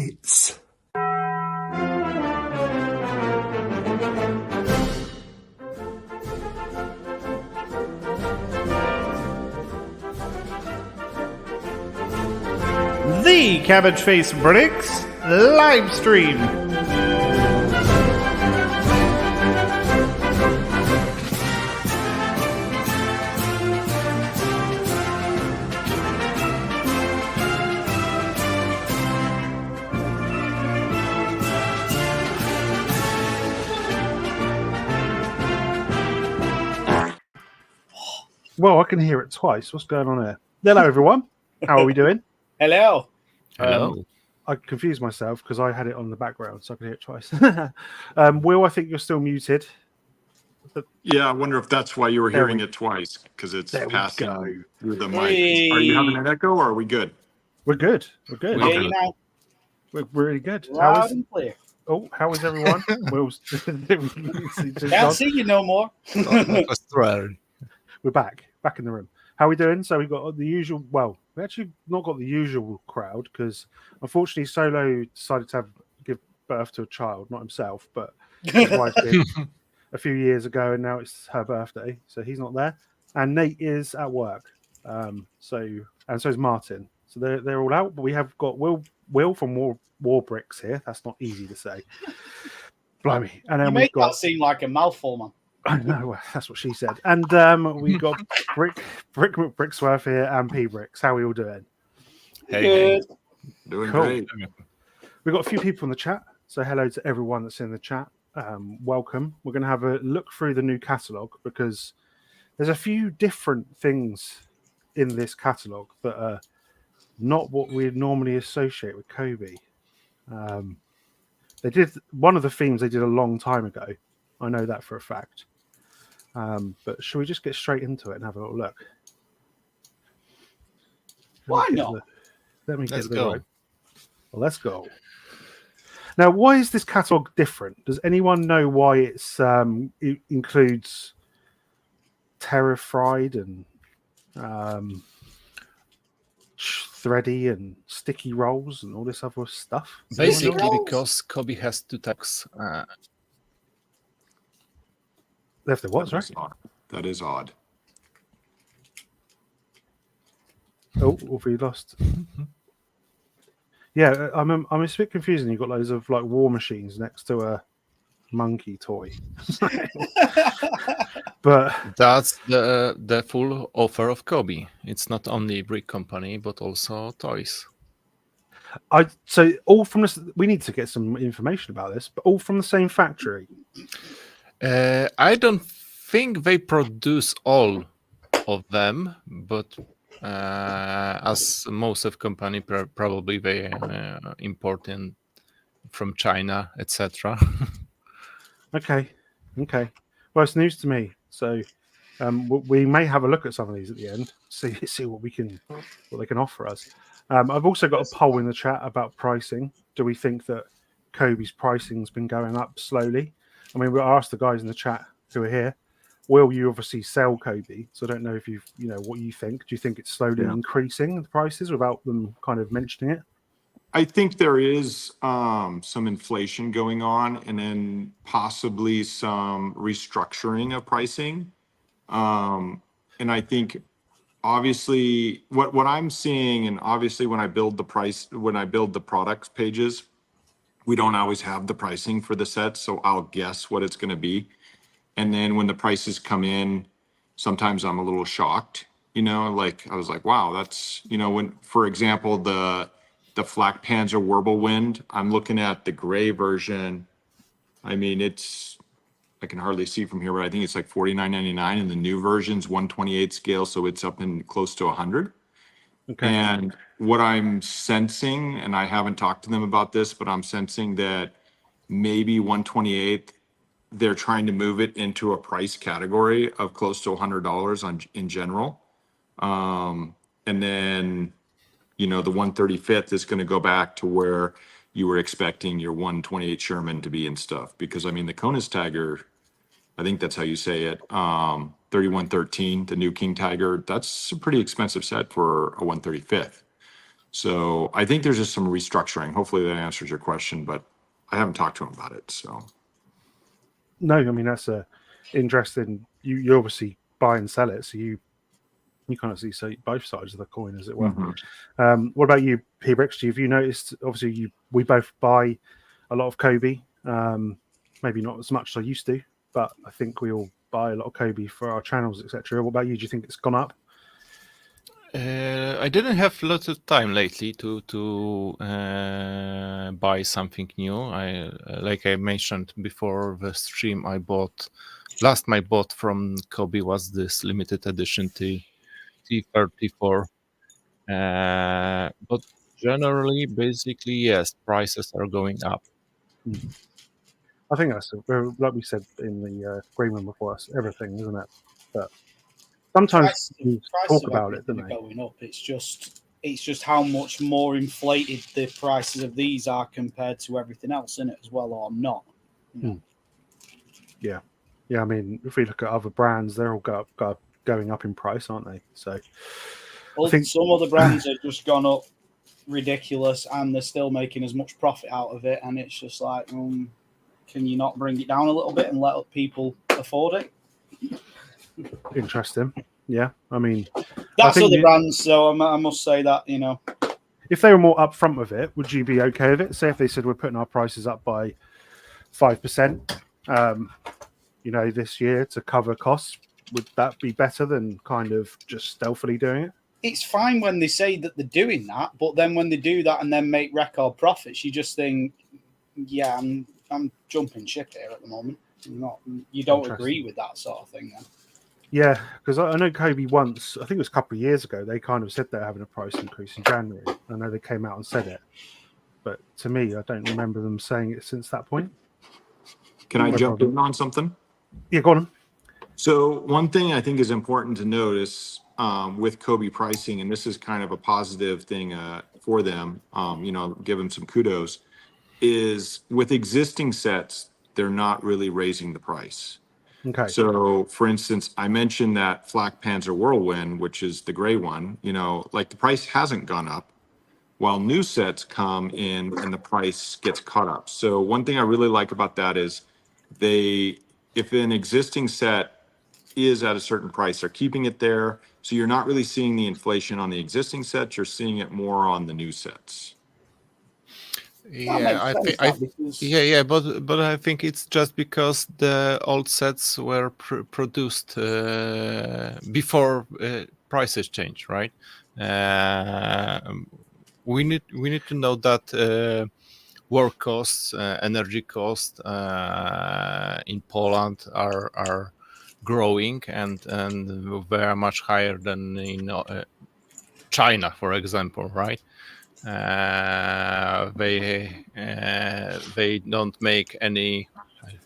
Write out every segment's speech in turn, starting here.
It's the Cabbage Face Bricks live stream. Well, I can hear it twice. What's going on here? Hello, everyone. How are we doing? Hello. Hello. I confused myself because I had it on the background, so I could hear it twice. Will, I think you're still muted. Yeah, I wonder if that's why you were There hearing we- it twice, because it's there we passing go. through the mic. Hey. Are you having an echo, or are we good? We're good. We're good. We're Yeah, you know, We're really good. loud and clear. How is everyone? Will's Can't see you no more. We're back in the room. How are we doing? So we've got the usual. Well, we actually not got the usual crowd because unfortunately Solo decided to give birth to a child, not himself, but his wife did a few years ago, and now it's her birthday, so he's not there. And Nate is at work. So is Martin. So they're all out, but we have got Will from War Bricks here. That's not easy to say. Blimey. And You then make we've got. that seem like a mouthful, man. I know, that's what she said. And we've got Brick Brixworth here and P Bricks. How are we all doing? Good. Doing Cool. great. We've got a few people in the chat. So hello to everyone that's in the chat. Welcome. We're going to have a look through the new catalogue because there's a few different things in this catalogue that are not what we normally associate with Cobi. They did one of the themes they did a long time ago. I know that for a fact. But should we just get straight into it and have a little look? Why not? Let's go. Well, let's go. Now, why is this catalogue different? Does anyone know why it includes Terrified and thready and sticky rolls and all this other stuff? Basically, because Cobi has two types. Left the what, sorry? That is odd. Oh, what have we lost? Yeah, I'm a bit confusing. You've got loads of like war machines next to a monkey toy. But That's the full offer of Cobi. It's not only brick company, but also toys. so all from this. We need to get some information about this, but all from the same factory. I don't think they produce all of them, but as most of company probably they import in from China, etc. Okay. Well, it's news to me, so we may have a look at some of these at the end. See what they can offer us. I've also got a poll in the chat about pricing. Do we think that Cobi's pricing's been going up slowly? I mean, we asked the guys in the chat who are here. Will, you obviously sell Cobi, so I don't know if you know what you think. Do you think it's slowly increasing the prices without them kind of mentioning it? I think there is some inflation going on, and then possibly some restructuring of pricing. And I think obviously what I'm seeing, and obviously when I build the products pages, we don't always have the pricing for the sets, so I'll guess what it's going to be. And then when the prices come in, sometimes I'm a little shocked, like I was like, wow, that's, when, for example, the Flak Panzer Wirbelwind, I'm looking at the gray version. I mean, I can hardly see from here, but I think it's like $49.99, and the new version's 128 scale, so it's up in close to 100. Okay. And what I'm sensing, and I haven't talked to them about this, but I'm sensing that maybe 128, they're trying to move it into a price category of close to $100 in general. And then, the 135th is going to go back to where you were expecting your 128 Sherman to be and stuff. Because, I mean, the Konistagger, I think that's how you say it, 3113, the new King Tiger, that's a pretty expensive set for a 135th. So I think there's just some restructuring. Hopefully that answers your question, but I haven't talked to him about it. So No, I mean that's a interesting. You obviously buy and sell it, so you kind of see both sides of the coin, as it were. Mhm. What about you, P-Bricks? Have you noticed? Obviously, we both buy a lot of Cobi. Maybe not as much as I used to, but I think we all buy a lot of Cobi for our channels, etc. What about you? Do you think it's gone up? I didn't have lots of time lately to buy something new. Like I mentioned before the stream, I bought from Cobi was this limited edition T34. But generally, basically, yes, prices are going up. I think that's like we said in the agreement before. That's everything, isn't it? But sometimes you Prices talk of about it, everything don't are they? going up. It's just how much more inflated the prices of these are compared to everything else in it as well, or not. Yeah. I mean, if we look at other brands, they're all going up in price, aren't they? So Well, I think some other brands have just gone up ridiculous, and they're still making as much profit out of it. And it's just like, can you not bring it down a little bit and let people afford it? interesting. Yeah, I mean, That's I think other brands, so I must say that if they were more upfront with it, would you be okay with it? Say if they said we're putting our prices up by 5%, this year to cover costs, would that be better than kind of just stealthily doing it? it's fine when they say that they're doing that, but then when they do that and then make record profits, you just think, yeah, I'm jumping ship here at the moment. You don't agree with that sort of thing then. Yeah, because I know Cobi once, I think it was a couple of years ago, they kind of said they're having a price increase in January. I know they came out and said it, but to me, I don't remember them saying it since that point. Can I jump in on something? Yeah, go on. So one thing I think is important to notice with Kobe pricing, and this is kind of a positive thing for them, give them some kudos, is with existing sets, they're not really raising the price. Okay. So for instance, I mentioned that Flak Panzer Whirlwind, which is the gray one, like the price hasn't gone up while new sets come in and the price gets caught up. So one thing I really like about that is if an existing set is at a certain price, they're keeping it there. So you're not really seeing the inflation on the existing sets, you're seeing it more on the new sets. Yeah, but I think it's just because the old sets were produced before prices change, right? We need to know that work costs, energy costs in Poland are growing and very much higher than in China, for example, right? They don't make any.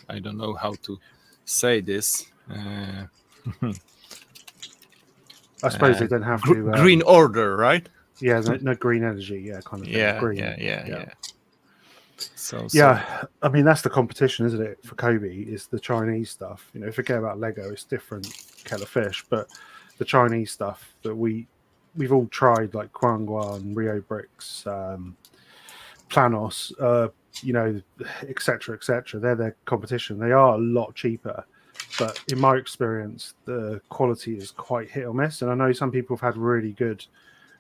I don't know how to say this. I suppose they don't have to green order, right? Yeah, no green energy, yeah, kind of thing. Yeah. So I mean that's the competition, isn't it? For Cobi is the Chinese stuff. Forget about Lego; it's different kettle of fish. But the Chinese stuff that we've all tried, like Quanguan, Rio Bricks, Planos, etc., etc. They're their competition. They are a lot cheaper, but in my experience, the quality is quite hit or miss. And I know some people have had really good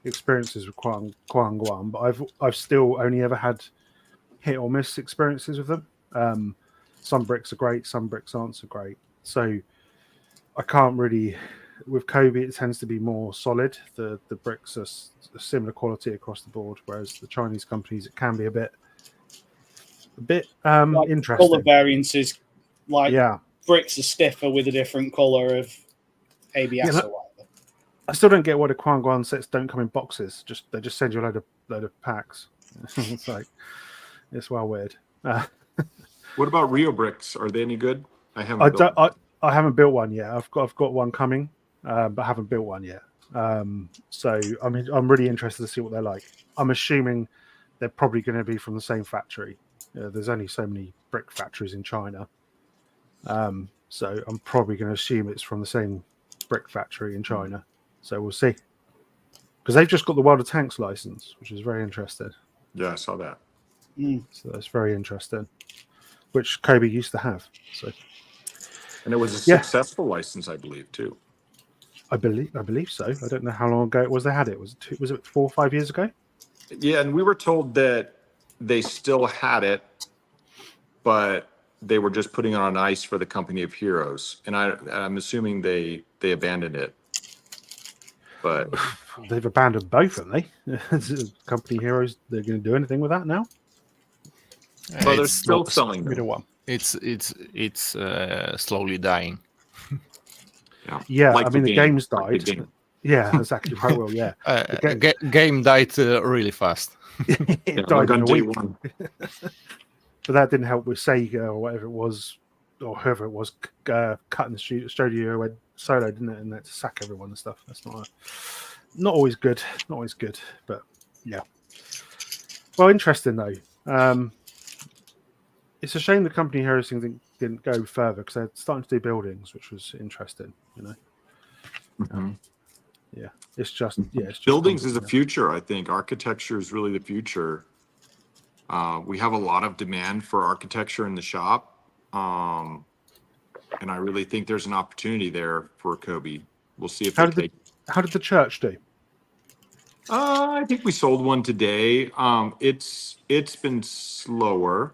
experiences with Quanguan, but I've still only ever had hit or miss experiences with them. Some bricks are great, some bricks aren't so great. So I can't really. With Cobi, it tends to be more solid. The bricks are similar quality across the board, whereas the Chinese companies, it can be a bit like interesting. Color variances, like yeah, bricks are stiffer with a different color of ABS or whatever. I still don't get why the Quanguan sets don't come in boxes. They just send you a load of packs. It's like it's well weird. What about Rio Bricks? Are they any good? I haven't built one yet. I've got one coming, but I haven't built one yet. So I mean, I'm really interested to see what they're like. I'm assuming they're probably going to be from the same factory. There's only so many brick factories in China, so I'm probably going to assume it's from the same brick factory in China. So we'll see. because they've just got the World of Tanks license, which is very interesting. Yeah, I saw that. So that's very interesting, which Cobi used to have. So, And it was a Yeah. successful license, I believe, too. I believe so. I don't know how long ago it was they had it. Was it 4 or 5 years ago? Yeah, and we were told that they still had it, but they were just putting it on ice for the Company of Heroes. And I'm assuming they abandoned it. But They've abandoned both, haven't they? Company Heroes, they're going to do anything with that now? well, they're It's still not- selling Middle them. one. It's slowly dying. Yeah, Like I mean, the game's like the died. game. Yeah, exactly right. Well, yeah. Game died really fast. It Yeah, died like in on a day week. one. But that didn't help with Sega or whatever it was, or whoever it was, cutting the studio went solo, didn't it? And they had to sack everyone and stuff. That's not always good. Not always good. But yeah. Well, interesting though. It's a shame the Company Heroes thing didn't go further because they're starting to do buildings, which was interesting. You know. Mhm. Yeah. It's just Buildings is the content, future, I think. Architecture is really the future. We have a lot of demand for architecture in the shop. And I really think there's an opportunity there for Cobi. We'll see if How they did How did the church do? I think we sold one today. It's been slower,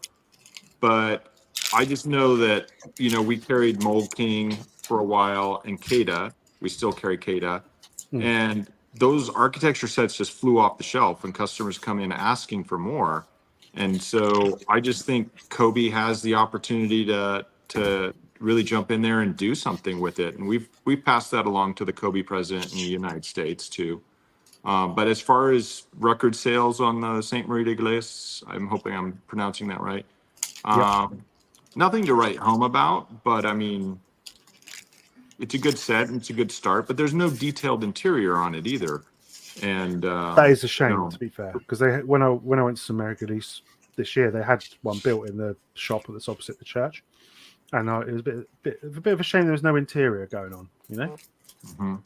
but I just know that, we carried Mold King for a while and Kada. We still carry Kada. And those architecture sets just flew off the shelf and customers come in asking for more. And so I just think Cobi has the opportunity to really jump in there and do something with it. And we've passed that along to the Cobi president in the United States too. But as far as record sales on the St. Marie de Glace, I'm hoping I'm pronouncing that right. Nothing to write home about, but I mean, it's a good set and it's a good start, but there's no detailed interior on it either. And That is a shame, no. to be fair, because when I went to some American East this year, they had one built in the shop that's opposite the church, and it was a bit of a shame there was no interior going on. You know? Mhm.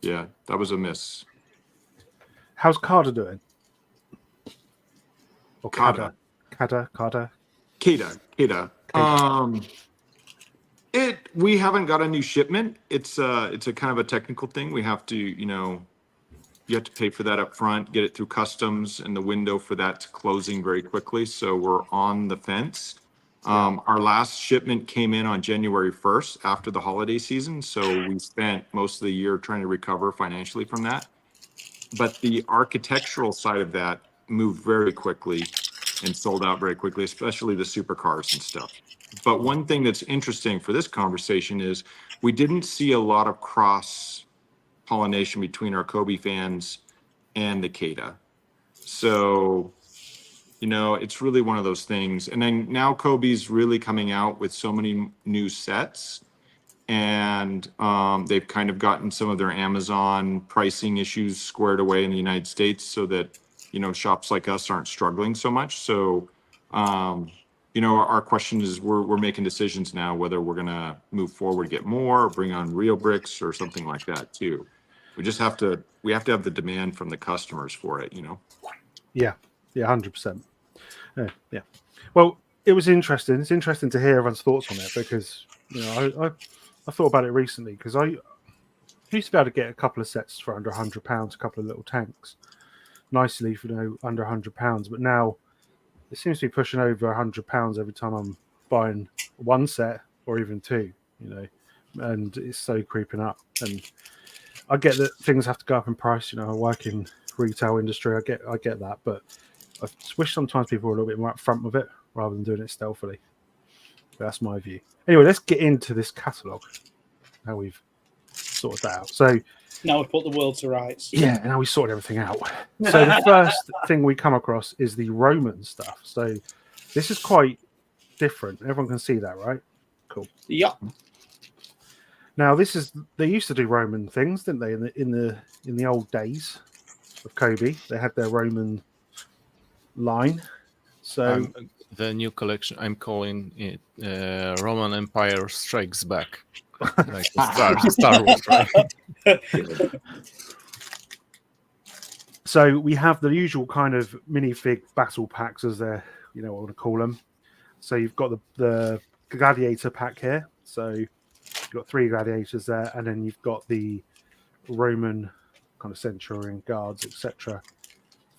Yeah, that was a miss. How's Carter doing? Or Kada. Kada. Kada. We haven't got a new shipment. It's a kind of a technical thing. We have to, you have to pay for that up front, get it through customs, and the window for that's closing very quickly. So we're on the fence. Our last shipment came in on January 1st after the holiday season. So we spent most of the year trying to recover financially from that. But the architectural side of that moved very quickly and sold out very quickly, especially the supercars and stuff. But one thing that's interesting for this conversation is we didn't see a lot of cross pollination between our Cobi fans and the Kada. So, it's really one of those things. And then now Cobi's really coming out with so many new sets, and they've kind of gotten some of their Amazon pricing issues squared away in the United States so that, shops like us aren't struggling so much. So, our question is we're making decisions now whether we're going to move forward, get more, or bring on real bricks or something like that too. We have to have the demand from the customers for it, Yeah, 100%. Yeah. Well, it was interesting. It's interesting to hear everyone's thoughts on it because I thought about it recently because I used to be able to get a couple of sets for under £100, a couple of little tanks, nicely for under £100. But now it seems to be pushing over £100 every time I'm buying one set or even two. And it's so creeping up. And I get that things have to go up in price. I work in retail industry. I get that, but I wish sometimes people were a little bit more upfront with it rather than doing it stealthily. But that's my view. Anyway, let's get into this catalogue. How we've sorted that out. So Now we've put the world to rights. yeah, now we sorted everything out. So the first thing we come across is the Roman stuff. So this is quite different. Everyone can see that, right? Cool. Yeah. Now they used to do Roman things, didn't they? In the old days of Cobi, they had their Roman line. So The new collection, I'm calling it Roman Empire Strikes Back. Like Star Wars, right? So we have the usual kind of minifig battle packs, as they're, what I want to call them. So you've got the gladiator pack here. So you've got 3 gladiators there, and then you've got the Roman kind of centurion guards, etc.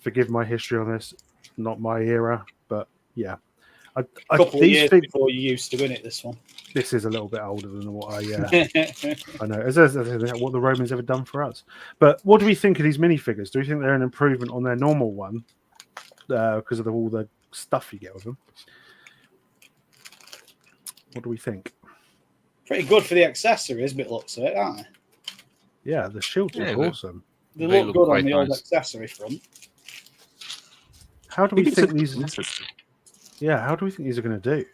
Forgive my history on this, not my era, but yeah. A couple of years before you used to win it, this one. This is a little bit older than what I know. As what the Romans ever done for us. But what do we think of these minifigures? Do we think they're an improvement on their normal one because of all the stuff you get with them? What do we think? Pretty good for the accessories, but looks of it, aren't they? Yeah, the shields look awesome. They look good on the old accessory front. How do we think these? Yeah, how do we think these are going to do?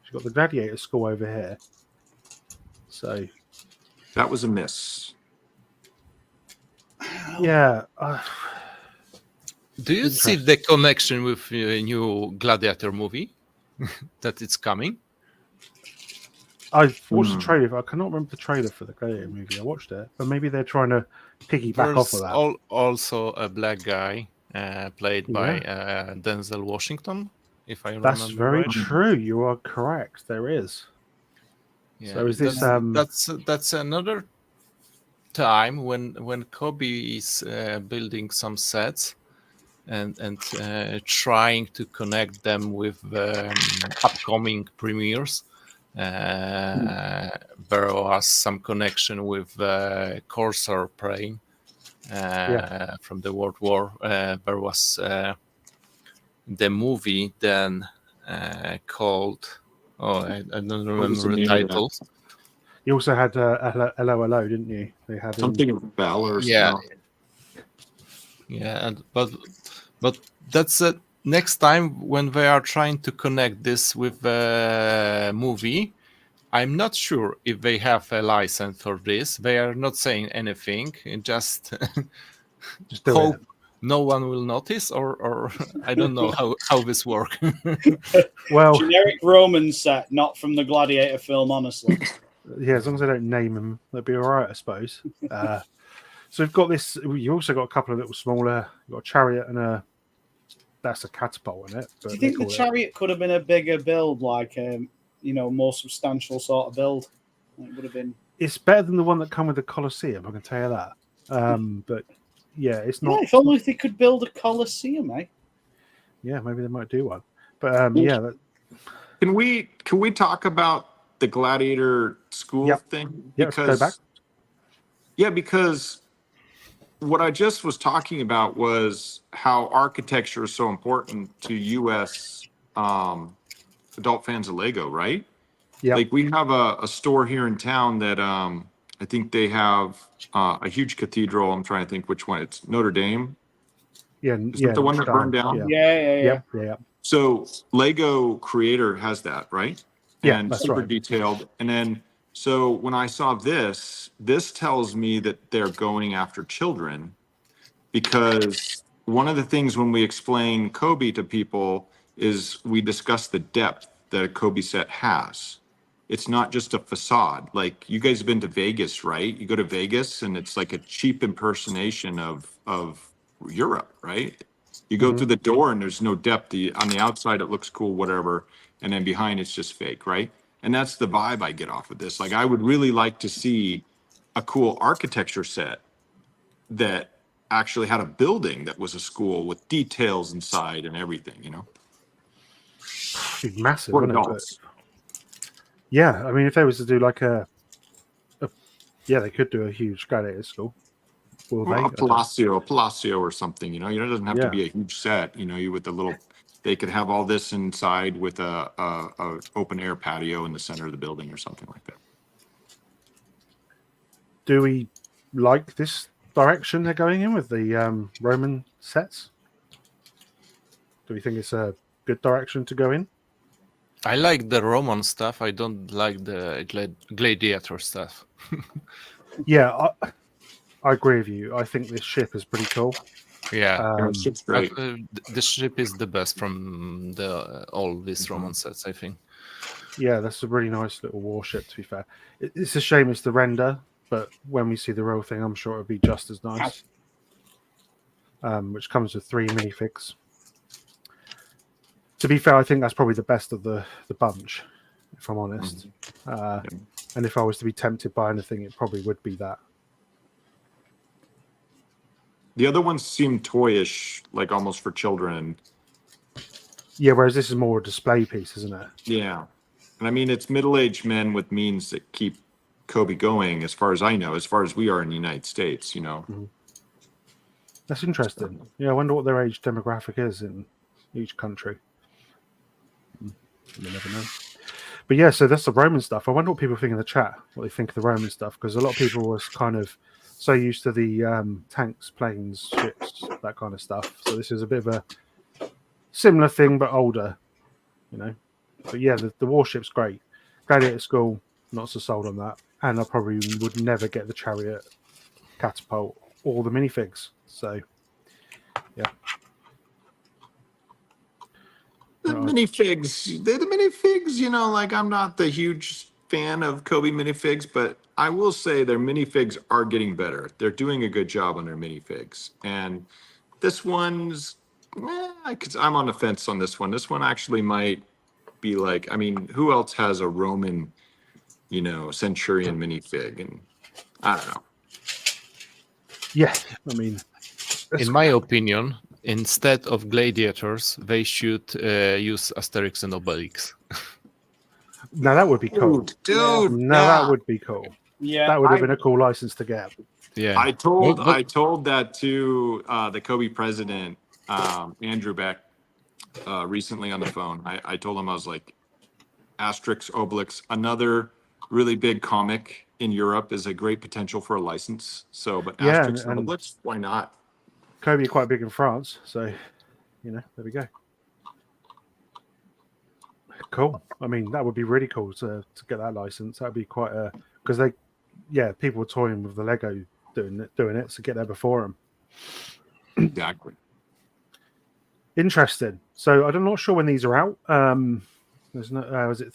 You've got the gladiator skull over here. So that was a miss. Yeah. Do you see the connection with a new Gladiator movie that it's coming? I've watched the trailer. I cannot remember the trailer for the Gladiator movie. I watched it, but maybe they're trying to piggyback off of that. Also, a black guy played by Denzel Washington, if I remember. That's very true. You are correct. There is. Yeah, so is this? That's another time when Cobi is building some sets and trying to connect them with upcoming premieres. There was some connection with Corsair plane from the World War. There was the movie then called I don't remember the title. You also had Hello, Hello, didn't you? They had something of Valor. Yeah, but that's next time when they are trying to connect this with the movie. I'm not sure if they have a license for this. They are not saying anything. Just hope no one will notice, or I don't know how this works. Well, generic Roman set, not from the Gladiator film, honestly. Yeah, as long as I don't name them, they'll be all right, I suppose. So we've got this. You also got a couple of little smaller. You've got a chariot and that's a catapult in it. Do you think the chariot could have been a bigger build, like more substantial sort of build? It would have been. It's better than the one that come with the Colosseum. I can tell you that. But yeah, it's not. Yeah, if only they could build a Colosseum, eh? Yeah, maybe they might do one. But yeah. Can we talk about the gladiator school thing? Yeah, go back. Yeah, because what I just was talking about was how architecture is so important to U.S. Adult fans of Lego, right? Yeah. Like we have a store here in town that I think they have a huge cathedral. I'm trying to think which one. It's Notre Dame. Yeah, is that the one that burned down? Yeah. So Lego Creator has that, right? Yeah, and that's super right. detailed. And then, so when I saw this tells me that they're going after children, because one of the things when we explain Cobi to people is we discuss the depth that a Cobi set has. It's not just a facade. Like you guys have been to Vegas, right? You go to Vegas and it's like a cheap impersonation of Europe, right? You go through the door and there's no depth. On the outside, it looks cool, whatever. And then behind it's just fake, right? And that's the vibe I get off of this. Like I would really like to see a cool architecture set that actually had a building that was a school with details inside and everything, It'd be massive, For wouldn't it? adults. Yeah, I mean, if they was to do like they could do a huge gladiator school. Will Well, they? a Palacio or something, it doesn't have to be a huge set, you with the little, they could have all this inside with a open air patio in the center of the building or something like that. Do we like this direction they're going in with the Roman sets? Do we think it's a good direction to go in? I like the Roman stuff. I don't like the gladiator stuff. Yeah, I agree with you. I think this ship is pretty cool. Yeah, ship's great. The ship is the best from all these Roman sets, I think. Yeah, that's a really nice little warship, to be fair. It's a shame it's the render, but when we see the real thing, I'm sure it'll be just as nice. which comes with 3 minifigs. To be fair, I think that's probably the best of the bunch, if I'm honest. And if I was to be tempted by anything, it probably would be that. The other ones seem toyish, like almost for children. Yeah, whereas this is more a display piece, isn't it? Yeah. And I mean, it's middle-aged men with means that keep Cobi going, as far as I know, as far as we are in the United States, you know. That's interesting. Yeah, I wonder what their age demographic is in each country. You never know. But yeah, so that's the Roman stuff. I wonder what people think in the chat, what they think of the Roman stuff, because a lot of people was kind of so used to the tanks, planes, ships, that kind of stuff. So this is a bit of a similar thing, but older, you know. But yeah, the warship's great. Gladiator School, not so sold on that. And I probably would never get the chariot, catapult, or the minifigs. So, yeah. The minifigs, you know, like I'm not the huge fan of Cobi minifigs, but I will say their minifigs are getting better. They're doing a good job on their minifigs. And this one's, I'm on the fence on this one. This one actually might be like, I mean, who else has a Roman, you know, centurion minifig? And I don't know. Yeah, I mean, in my opinion, instead of gladiators, they should use Asterix and Obelix. now that would be cool. Dude, Now that would be cool. Yeah, That would have been a cool license to get. Yeah, I told that to the Cobi president, Andrew Beck, recently on the phone. I told him, I was like, Asterix, Obelix, another really big comic in Europe, is a great potential for a license. So, but Yeah, Asterix and and- Obelix, why not? Cobi are quite big in France, so you know, there we go. Cool. I mean, that would be really cool to get that license. That'd be quite a because people were toying with the Lego doing it, so get there before them. Exactly. Interesting. So I'm not sure when these are out. There's no. Was it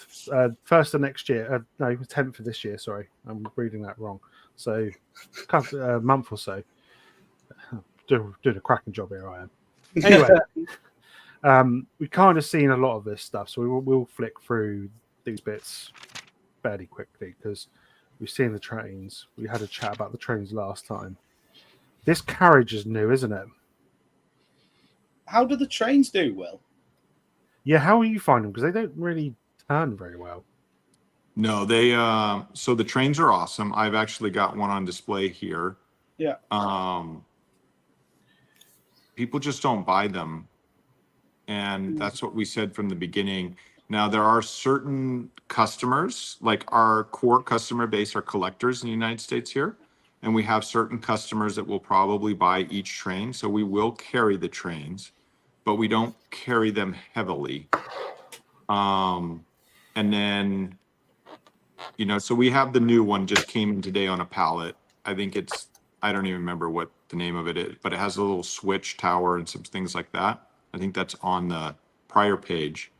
first of next year? No, 10th of this year. Sorry, I'm reading that wrong. So, a month or so. Doing a cracking job here, I am. Anyway, we've kind of seen a lot of this stuff, so we'll flick through these bits fairly quickly because we've seen the trains. We had a chat about the trains last time. This carriage is new, isn't it? How do the trains do, Will? Yeah, how are you finding them? Because they don't really turn very well. No, they so the trains are awesome. I've actually got one on display here. Yeah. People just don't buy them. And that's what we said from the beginning. Now, there are certain customers, like our core customer base are collectors in the United States here. And we have certain customers that will probably buy each train. So we will carry the trains, but we don't carry them heavily. And then, you know, so we have the new one just came in today on a pallet. I think I don't even remember what the name of it is, but it has a little switch tower and some things like that. I think that's on the prior page.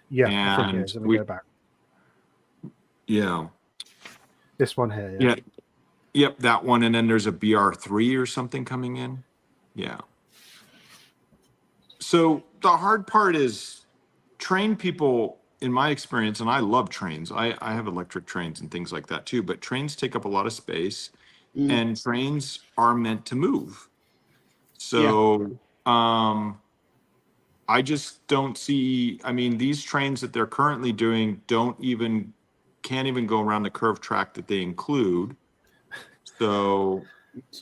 Yeah, I think it And is. Let me go back. Yeah. This one here. Yeah. Yep, that one. And then there's a BR3 or something coming in. Yeah. So the hard part is train people, in my experience, and I love trains. I have electric trains and things like that too, but trains take up a lot of space and trains are meant to move. So I just don't see, I mean, these trains that they're currently doing can't even go around the curved track that they include. So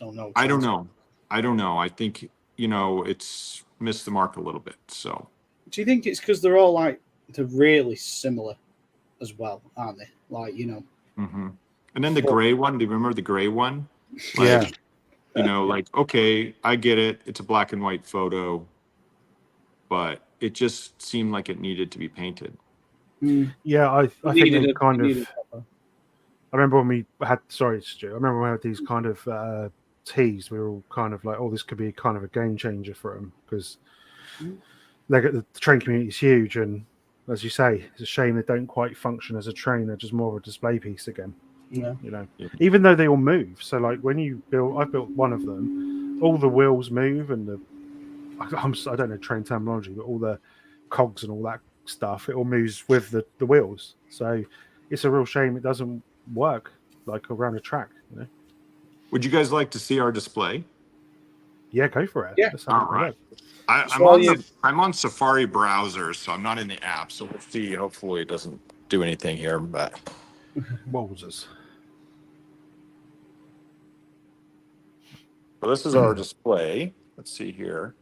no. I don't know. I think, you know, it's missed the mark a little bit. So Do you think it's because they're really similar as well, aren't they? Like, you know. Mm-hmm. And then the gray one, do you remember the gray one? Like, Yeah. You know, like, okay, I get it. It's a black and white photo, but it just seemed like it needed to be painted. Yeah, I think Needed they a- kind of. needed a- I remember when we had. Sorry, Stu. I remember when we had these kind of teas. We were all kind of like, "Oh, this could be kind of a game changer for them," because the train community is huge, and as you say, it's a shame they don't quite function as a train. They're just more of a display piece again. Yeah. You know, Yeah. even though they all move. So, like when you build, I built one of them. all the wheels move and I don't know train terminology, but all the cogs and all that stuff, it all moves with the wheels. So it's a real shame it doesn't work like around a track. You know? Would you guys like to see our display? Yeah, go for it. Yeah. Let's have a All right. look. I'm on Safari browser, so I'm not in the app. So we'll see. Hopefully, it doesn't do anything here. But Wowzers. so this is our display. Let's see here.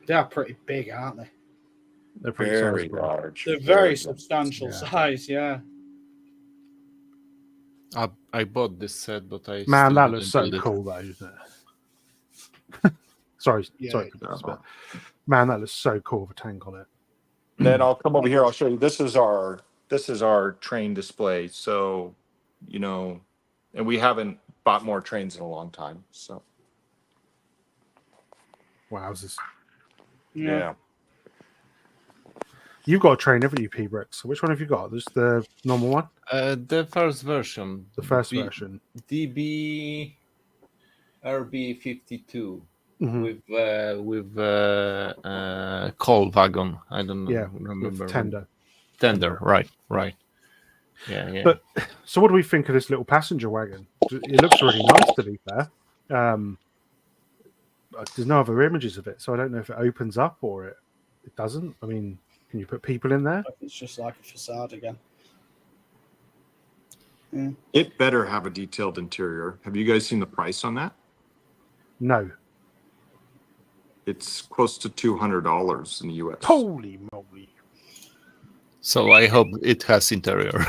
They're pretty big, aren't they? They're pretty Very sizable. large. They're very substantial Yeah. size. Yeah. I bought this set, but I Man, still that didn't looks so build it. cool, though, isn't it? sorry, Yeah, sorry, it Chris, but man, that looks so cool with a tank on it. Then I'll come over here. I'll show you. This is our train display. So, you know, and we haven't bought more trains in a long time. So Wowzers. yeah. You've got a train, haven't you, P-Bricks? Which one have you got? Just the normal one? The first version. The first B- version. DB RB52 Mhm. with coal wagon. I don't Yeah, remember. with tender. Tender, right. Yeah. But so, what do we think of this little passenger wagon? It looks really nice, to be fair. There's no other images of it, so I don't know if it opens up or it doesn't. I mean, can you put people in there? It's just like a facade again. It better have a detailed interior. Have you guys seen the price on that? No. It's close to $200 in the US. Holy moly! So I hope it has interior.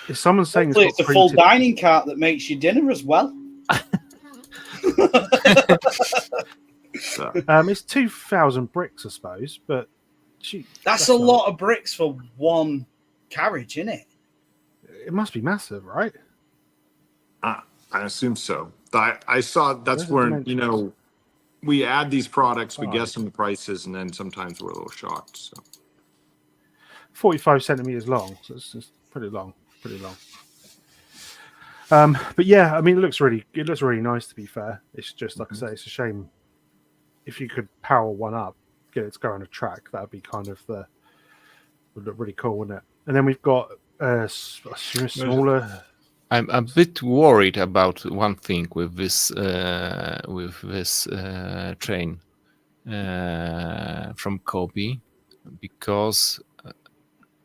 Is someone saying Hopefully it's got a full printed- dining cart that makes you dinner as well. It's 2,000 bricks, I suppose, but That's a not- lot of bricks for one carriage, isn't it? It must be massive, right? I assume so. I saw that's Where's the where, dimensions? you know, we add these products, we Oh. guess them the prices, and then sometimes we're a little shocked. So 45 centimeters long, so it's pretty long. But yeah, I mean, it looks really nice. To be fair, it's just like I say, it's a shame if you could power one up, get it to go on a track. That'd be kind of would look really cool, wouldn't it? And then we've got a smaller. I'm a bit worried about one thing with this train from Cobi, because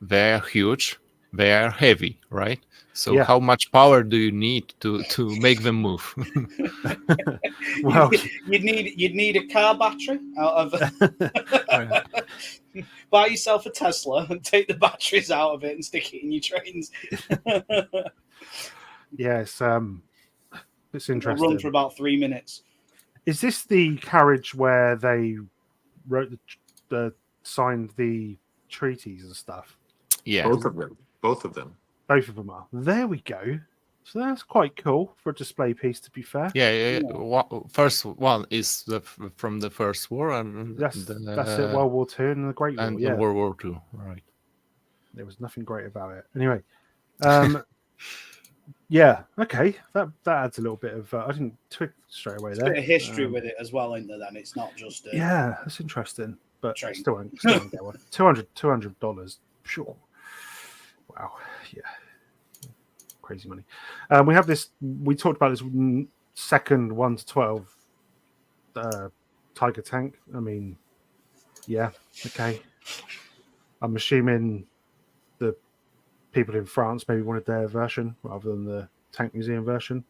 they are huge, they are heavy, right? So Yeah. how much power do you need to make them move? Well, You'd need a car battery out of buy yourself a Tesla and take the batteries out of it and stick it in your trains. yes, it's It'll interesting. run for about 3 minutes. Is this the carriage where they wrote signed the treaties and stuff? Yeah. both of them. Both of them are. There we go. So that's quite cool for a display piece, to be fair. Yeah. First one is from the First War, and That's it. World War II and the Great War. and Yeah, World War II, right? there was nothing great about it. Anyway, yeah, okay. That adds a little bit of. I didn't twig straight away There's there. a bit of history with it as well, isn't there? Then it's not just a, Yeah, that's interesting. But Train. still won't get one. $200. Sure. Wow. Yeah. Crazy money. We have this. We talked about this second 1 to 12 Tiger tank. I mean, yeah. Okay. I'm assuming the people in France maybe wanted their version rather than the Tank Museum version.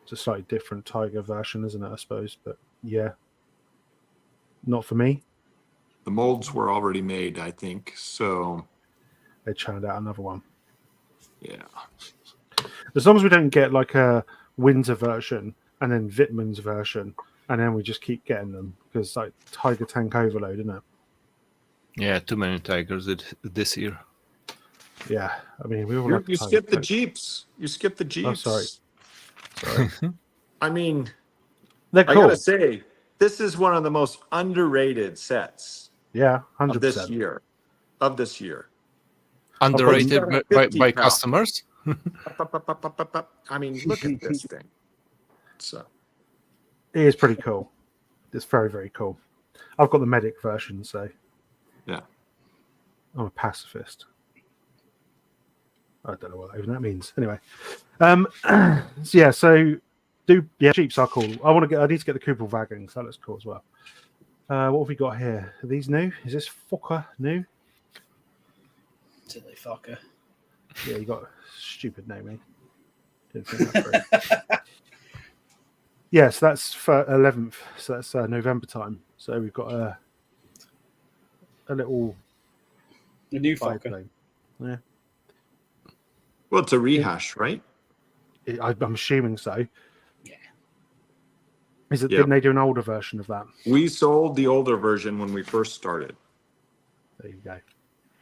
It's a slightly different Tiger version, isn't it? I suppose, but yeah. Not for me. The molds were already made, I think. So They churned out another one. yeah. As long as we don't get like a winter version and then Wittmann's version, and then we just keep getting them because like Tiger Tank overload, isn't it? Yeah, too many Tigers this year. Yeah, I mean we all You like Tiger skipped the Tank. Jeeps. You skipped the Jeeps. sorry. I mean, They're I cool. gotta say, this is one of the most underrated sets Yeah, of this 100%. year. Of this year. Underrated course, by 50 pounds. customers. I mean, look at this thing. So It is pretty cool. It's very, very cool. I've got the medic version, so yeah. I'm a pacifist. I don't know what even that means. Anyway, Jeeps are cool. I need to get the Cooper wagons. That looks cool as well. What have we got here? Are these new? Is this fucker new? Silly fucker. Yeah, you got a stupid name, eh? Didn't think that through. Yes, that's for 11th. So that's November time. So we've got a little The new fucker. biplane. Yeah, Well, it's a rehash, right? I'm assuming so. Yeah. Is it? Yep. Didn't they do an older version of that? We sold the older version when we first started. There you go.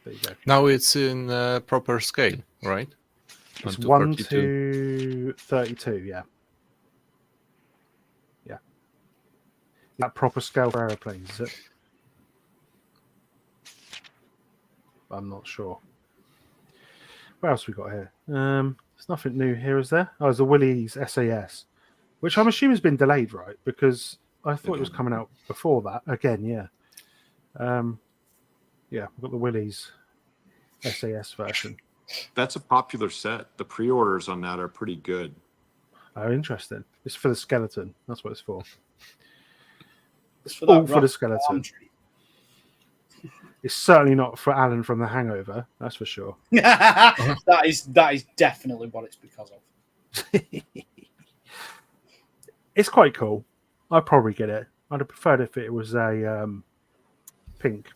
There you go. Now it's in proper scale, right? It's 1 1 to 32. to 32. Yeah. Yeah. Is that proper scale for aeroplanes? Is it? I'm not sure. What else we got here? There's nothing new here, is there? Oh, there's the Willys SAS, which I'm assuming has been delayed, right? Because I thought it was coming out before that. Again, yeah. Yeah, we've got the Willys SAS version. That's a popular set. The pre-orders on that are pretty good. Oh, interesting. It's for the skeleton. That's what it's for. It's for All that for the rock skeleton. palm tree. It's certainly not for Alan from The Hangover. That's for sure. That is definitely what it's because of. It's quite cool. I'd probably get it. I'd have preferred if it was a pink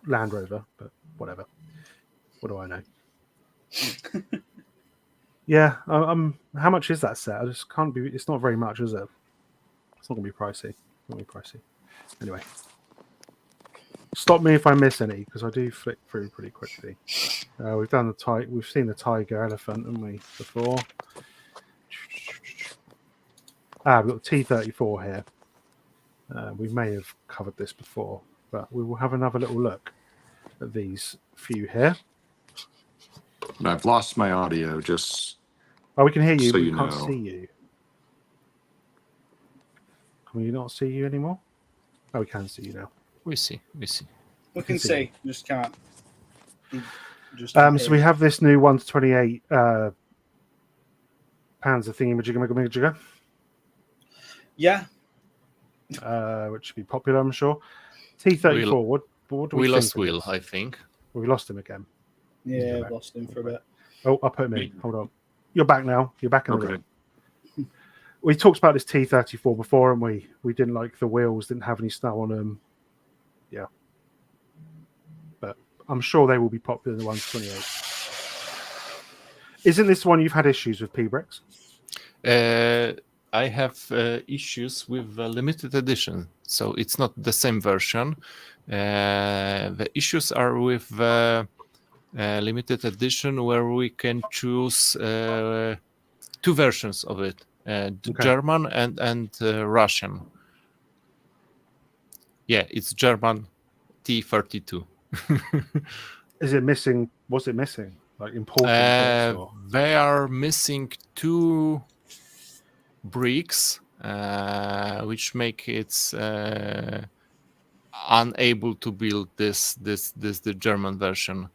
Land Rover, but whatever. What do I know? Yeah, how much is that set? I just can't be. It's not very much, is it? It's not gonna be pricey. It's not gonna be pricey. Anyway, stop me if I miss any because I do flick through pretty quickly. We've done We've seen the tiger elephant, haven't we? Before. We've got the T-34 here. We may have covered this before, but we will have another little look at these few here. And I've lost my audio, just Oh, we can hear you, so but we you can't know. see you. Can we not see you anymore? Oh, we can see you now. We see. We can see, just can't. Just So we have this new 1 to 28 Panzer thingy-majigga-majigga, Yeah, which should be popular, I'm sure. T-34, what do we We think lost of Will, this? I think. We lost him again. yeah, I've lost him for a bit. Oh, I'll put him in. Hold on. You're back now. You're back in the Okay. room. We talked about this T-34 before, and we didn't like the wheels, didn't have any snow on them. Yeah. But I'm sure they will be popular in the 1 to 28. Isn't this one you've had issues with, P-Bricks? I have issues with the limited edition, so it's not the same version. The issues are with the limited edition where we can choose two versions of it, German and Russian. Yeah, it's German T-32. Is it missing? What's it missing? Like important bits or? They are missing two bricks, which make it unable to build the German version.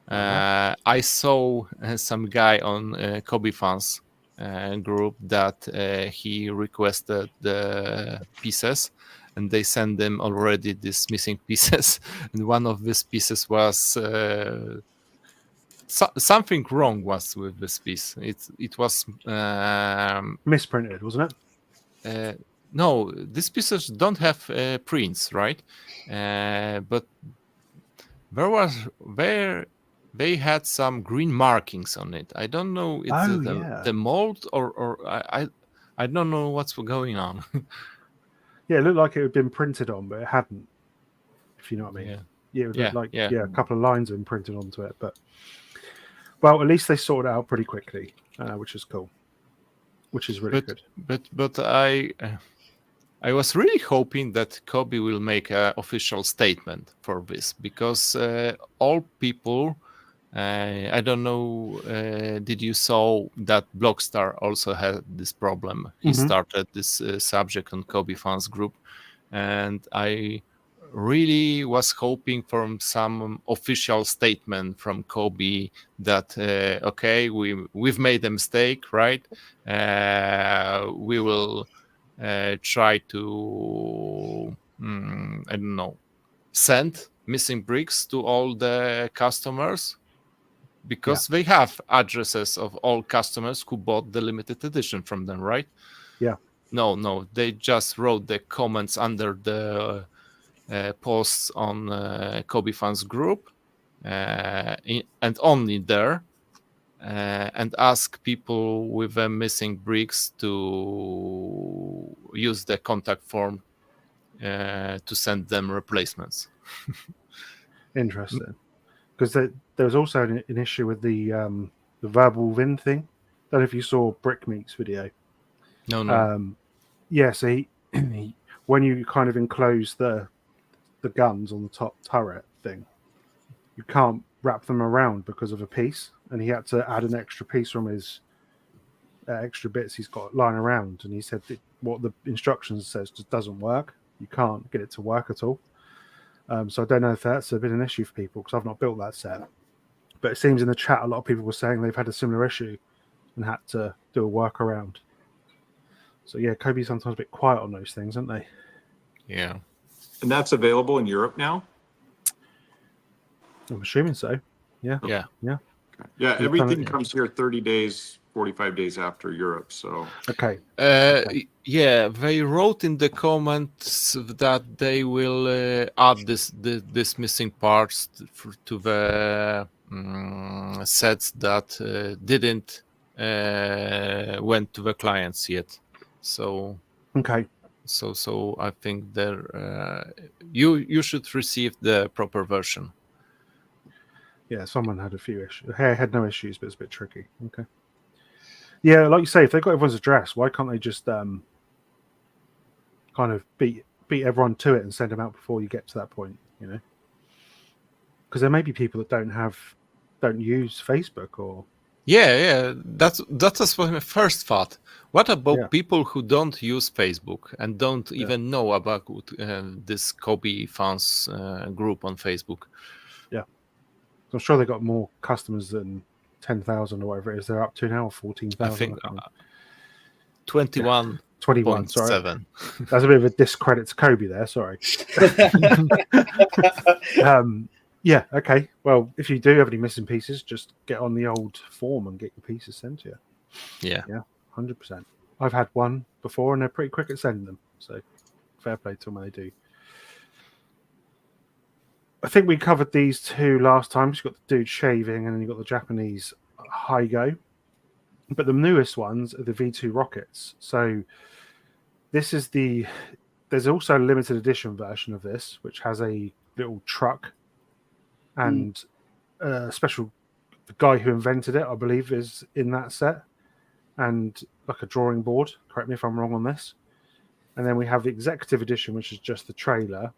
I saw some guy on Cobi fans group that he requested the pieces, and they send them already these missing pieces. And one of these pieces was something wrong was with this piece. It was Misprinted, wasn't it? no, these pieces don't have prints, right? But they had some green markings on it. I don't know it's the mold or I don't know what's going on. Yeah, it looked like it had been printed on, but it hadn't. If you know what I mean. Yeah. Yeah, it would look like Yeah. a couple of lines have been printed onto it, but well, at least they sorted it out pretty quickly, which is cool. Which is really good. But I was really hoping that Cobi will make an official statement for this because all people I don't know. Did you saw that Blockstar also had this problem? He started this subject on Cobi fans group, and I really was hoping for some official statement from Cobi that okay, we've made a mistake, right? We will try to I don't know, send missing bricks to all the customers, because they have addresses of all customers who bought the limited edition from them, right? Yeah. No, they just wrote the comments under the posts on Cobi fans group, and only there, and ask people with missing bricks to use the contact form to send them replacements. Interesting. Because there was also an issue with the verbal VIN thing. Don't know if you saw Brick Meat's video. No. Yeah, so when you kind of enclose the guns on the top turret thing, you can't wrap them around because of a piece, and he had to add an extra piece from his extra bits he's got lying around, and he said that what the instructions says just doesn't work. You can't get it to work at all. So I don't know if that's a bit an issue for people, because I've not built that set. But it seems in the chat a lot of people were saying they've had a similar issue and had to do a workaround. So yeah, Cobi's sometimes a bit quiet on those things, aren't they? Yeah. And that's available in Europe now? I'm assuming so. Yeah. Yeah. Yeah. Yeah, everything comes here 30 days, 45 days after Europe. So Okay. Yeah, they wrote in the comments that they will add this missing parts to the sets that didn't went to the clients yet. So Okay. So I think there you should receive the proper version. Yeah, someone had a few issues. Hey, I had no issues, but it's a bit tricky. Okay. Yeah, like you say, if they've got everyone's address, why can't they just kind of beat everyone to it and send them out before you get to that point? You know, because there may be people that don't use Facebook or. Yeah, that was my first thought. What about Yeah. people who don't use Facebook and don't even know about this Cobi fans group on Facebook? I'm sure they got more customers than 10,000 or whatever it is they're up to now, 14,000. I think 21. 21. Sorry, 7. that's a bit of a discredit to Cobi there. Sorry. Yeah. Okay. Well, if you do have any missing pieces, just get on the old form and get your pieces sent to you. Yeah. 100%. I've had one before, and they're pretty quick at sending them. So fair play to them when they do. I think we covered these two last time. You've got the dude shaving, and then you've got the Japanese Hygo. But the newest ones are the V2 rockets. So this is there's also a limited edition version of this, which has a little truck and a special, the guy who invented it, I believe, is in that set, and like a drawing board. Correct me if I'm wrong on this. And then we have the executive edition, which is just the trailer.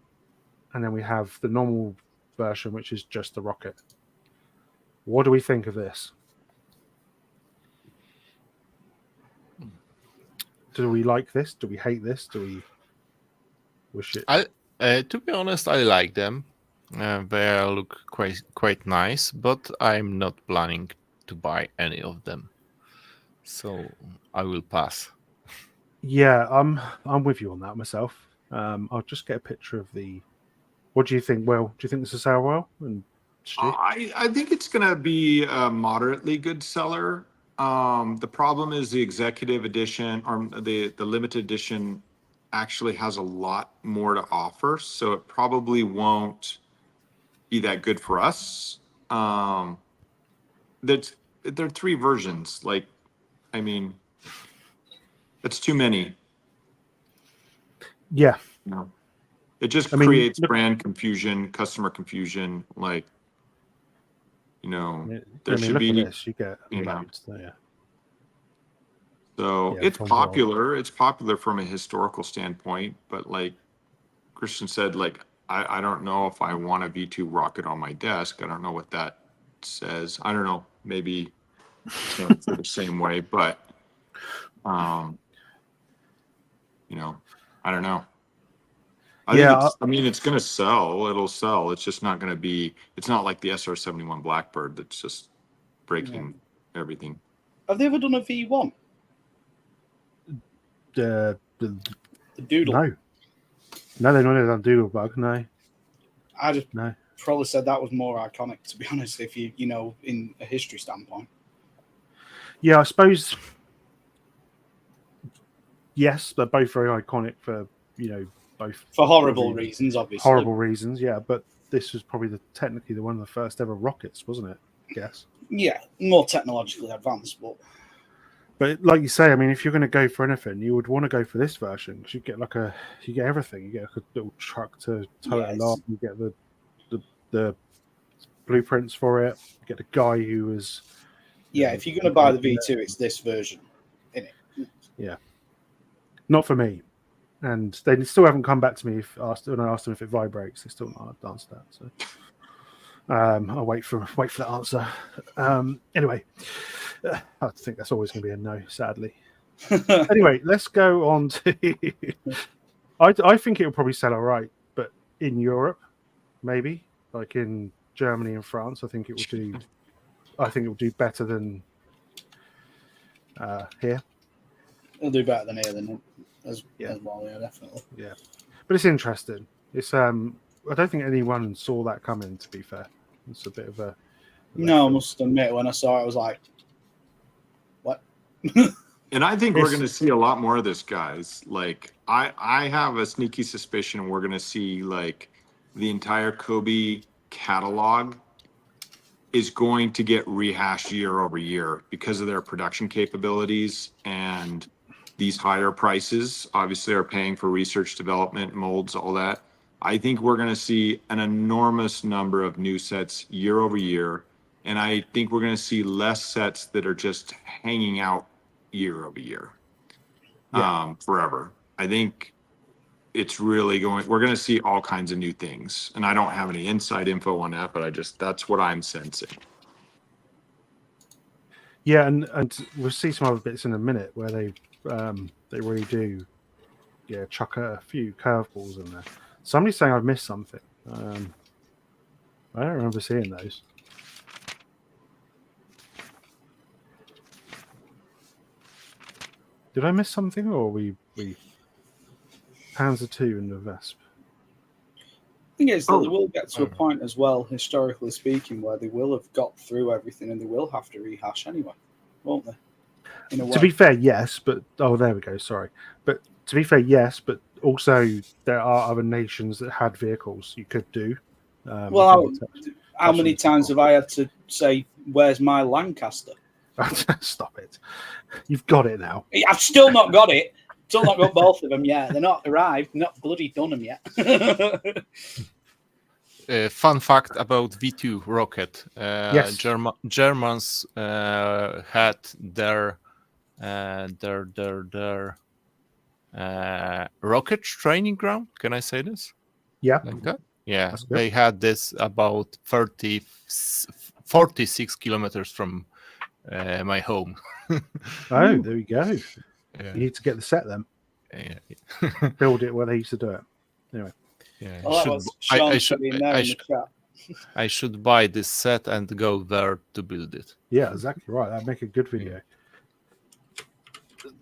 And then we have the normal version, which is just the rocket. What do we think of this? Do we like this? Do we hate this? Do we wish it? To be honest, I like them. They look quite nice, but I'm not planning to buy any of them, so I will pass. Yeah, I'm with you on that myself. I'll just get a picture of the. What do you think? Well, do you think this will sell well? And I think it's going to be a moderately good seller. The problem is the executive edition or the limited edition actually has a lot more to offer, so it probably won't be that good for us. There are 3 versions. Like, I mean, that's too many. Yeah. No. It just creates brand confusion, customer confusion. Like, there should be. This, you get loads there. So it's popular. It's popular from a historical standpoint, but like Christian said, like I don't know if I want a V2 rocket on my desk. I don't know what that says. I don't know, maybe it's not the same way, but you know, I don't know. I mean, it's going to sell. It'll sell. It's just not going to be. It's not like the SR-71 Blackbird that's just breaking everything. Have they ever done a V1? The Doodle. No, they've not done Doodle Bug. No, I just no. probably said that was more iconic, to be honest. If you know, in a history standpoint. Yeah, I suppose. Yes, they're both very iconic for both For horrible reasons, obviously. horrible reasons. Yeah, but this was probably technically one of the first ever rockets, wasn't it? I guess. Yeah, more technologically advanced, But like you say, I mean, if you're going to go for anything, you would want to go for this version because you get everything. You get a little truck to tow it along. You get the blueprints for it. You get the guy who was. Yeah, if you're going to buy the V2, it's this version, isn't it? Yeah. Not for me, and they still haven't come back to me when I asked them if it vibrates. They still not answered that. So I'll wait for that answer. Anyway, I think that's always going to be a no, sadly. Anyway, let's go on to. I think it will probably sell all right, but in Europe, maybe like in Germany and France, I think it will do. I think it will do better than here. It'll do better than here, as well. Yeah, definitely. Yeah, but it's interesting. It's I don't think anyone saw that coming. To be fair, it's a bit of a. No, I must admit, when I saw it, I was like, "What?" And I think we're going to see a lot more of this, guys. Like, I have a sneaky suspicion we're going to see like the entire Cobi catalog is going to get rehashed year over year because of their production capabilities, and these higher prices obviously are paying for research, development, molds, all that. I think we're going to see an enormous number of new sets year over year. And I think we're going to see less sets that are just hanging out year over year forever. I think it's really we're going to see all kinds of new things. And I don't have any inside info on that, but that's what I'm sensing. Yeah, and we'll see some other bits in a minute where they really do chuck a few curveballs in there. Somebody's saying I've missed something. I don't remember seeing those. Did I miss something, or we Panzer II and the Vesp? I think it's that they will get to a point as well, historically speaking, where they will have got through everything and they will have to rehash anyway, won't they? In a way. To be fair, yes, but there we go. Sorry, but to be fair, yes, but also there are other nations that had vehicles you could do. Well, how many times have I had to say, "Where's my Lancaster"? Stop it! You've got it now. I've still not got it. Still not got both of them yet. They're not arrived. Not bloody done them yet. Fun fact about V2 rocket. Yes. Germans had their rocket training ground. Can I say this? Yeah. Like that? Yeah. They had this about 46 kilometers from my home. Oh, there we go. Yeah. You need to get the set then. Yeah. Build it where they used to do it. Anyway. Yeah. Well, I should buy this set and go there to build it. Yeah, exactly right. That'd make a good video.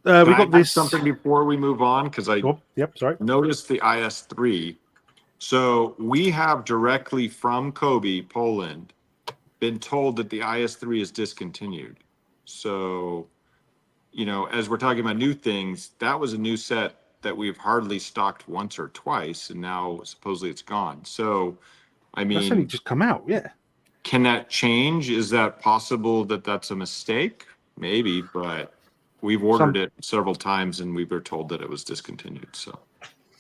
We got this something before we move on because I noticed the IS-3. So we have directly from Cobi, Poland, been told that the IS-3 is discontinued. So, as we're talking about new things, that was a new set that we've hardly stocked once or twice, and now supposedly it's gone. So, I mean, that's only just come out, yeah. Can that change? Is that possible that that's a mistake? Maybe, but we've ordered it several times and we were told that it was discontinued. So,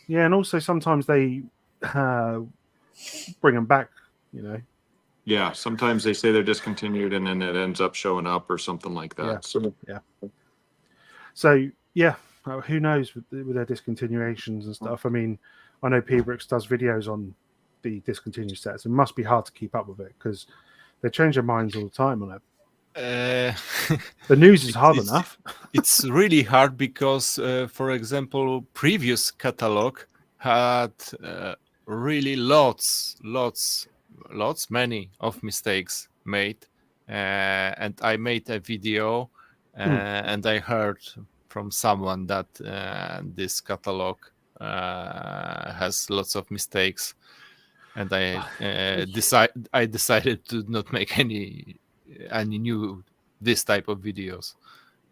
yeah, and also sometimes they bring them back, Yeah, sometimes they say they're discontinued and then it ends up showing up or something like that. So who knows with their discontinuations and stuff. I mean, I know P-Bricks does videos on the discontinued sets. It must be hard to keep up with it because They change their minds all the time on it. The news is hard enough. It's really hard because, for example, previous catalog had really many of mistakes made, and I made a video, and I heard from someone that this catalog has lots of mistakes, and I decided to not make any new this type of videos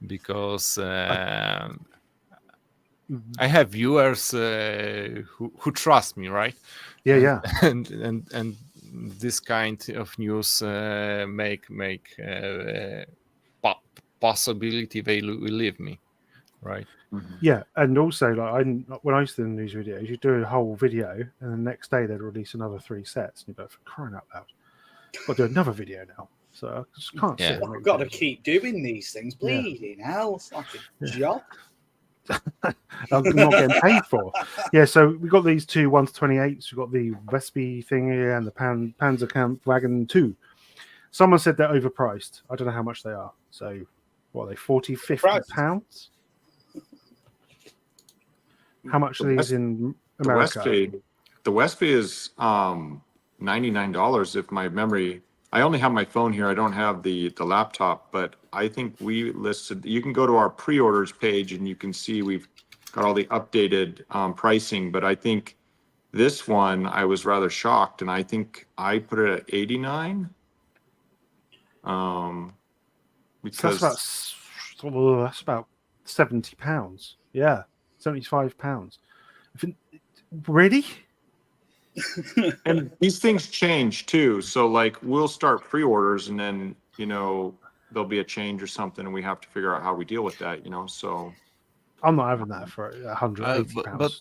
because I have viewers who trust me, right? Yeah. And this kind of news make possibility they will leave me, right? Yeah, and also like when I used to do news videos, you do a whole video, and the next day they'd release another 3 sets, and you'd be like, for crying out loud, I've got to do another video now. So I just can't sit. I've got to keep doing these things. Bleeding hell, it's like a job. I'm not getting paid for. Yeah, so we got these two 1-28s. We've got the Vespi thing here and the Panzerkampfwagen 2. Someone said they're overpriced. I don't know how much they are. So what are they, 40, 50 pounds? How much are these in America? The Vespi is $99 if my memory. I only have my phone here. I don't have the laptop, but I think we listed. You can go to our pre-orders page and you can see we've got all the updated pricing. But I think this one I was rather shocked, and I think I put it at 89. Because that's about £70. Yeah, £75. Really? And these things change too. So like we'll start pre-orders and then, there'll be a change or something and we have to figure out how we deal with that, so. I'm not having that for £180. But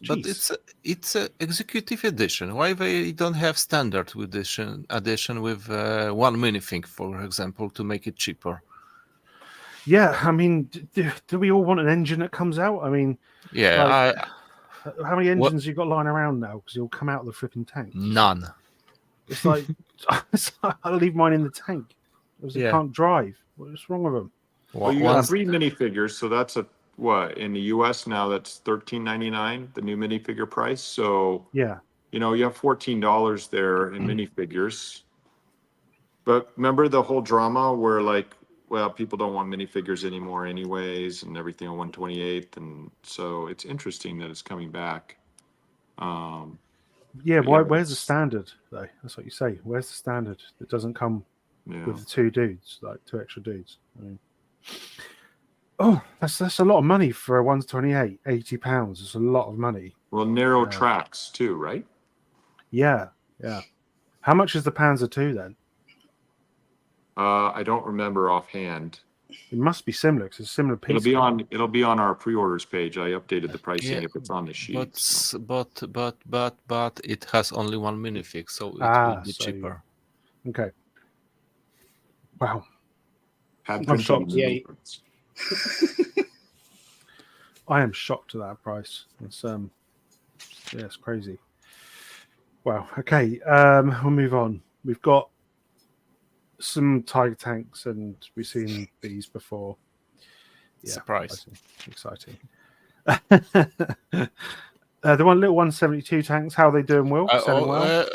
it's a executive edition. Why they don't have standard edition with one minifig, for example, to make it cheaper? Yeah, I mean, do we all want an engine that comes out? I mean, yeah. How many engines you got lying around now? Because you'll come out of the flipping tank. None. It's like I'll leave mine in the tank because it can't drive. What's wrong with them? Well, you got 3 minifigures, so that's in the US now that's $13.99, the new minifigure price. So yeah, you have $14 there in minifigures. But remember the whole drama where people don't want minifigures anymore anyways, and everything on 128th, and so it's interesting that it's coming back. Where's the standard though? That's what you say. Where's the standard that doesn't come with the 2 dudes, like 2 extra dudes? I mean, that's a lot of money for a 128, £80. It's a lot of money. Well, narrow tracks too, right? Yeah. How much is the Panzer 2 then? I don't remember offhand. It must be similar because it's a similar piece. It'll be on our pre-orders page. I updated the pricing if it's on the sheet. But it has only one minifig, so it will be cheaper. Okay. Wow. I'm shocked. I am shocked at that price. It's it's crazy. Wow. Okay. We'll move on. We've got some Tiger tanks, and we've seen these before. Yeah, surprise! Exciting. The little 172 tanks. How are they doing, Will? Selling well?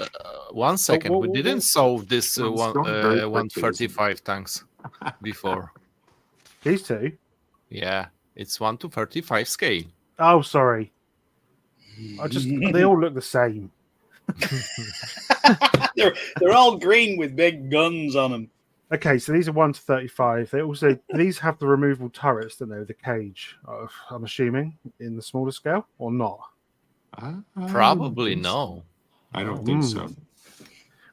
1 second. We didn't solve this 135 tanks before. These two? Yeah, it's 1:35 scale. Oh, sorry. They all look the same. they're all green with big guns on them. Okay, so these are 1:35. These have the removable turrets, don't they, with the cage? I'm assuming in the smaller scale, or not? Probably no. I don't think so.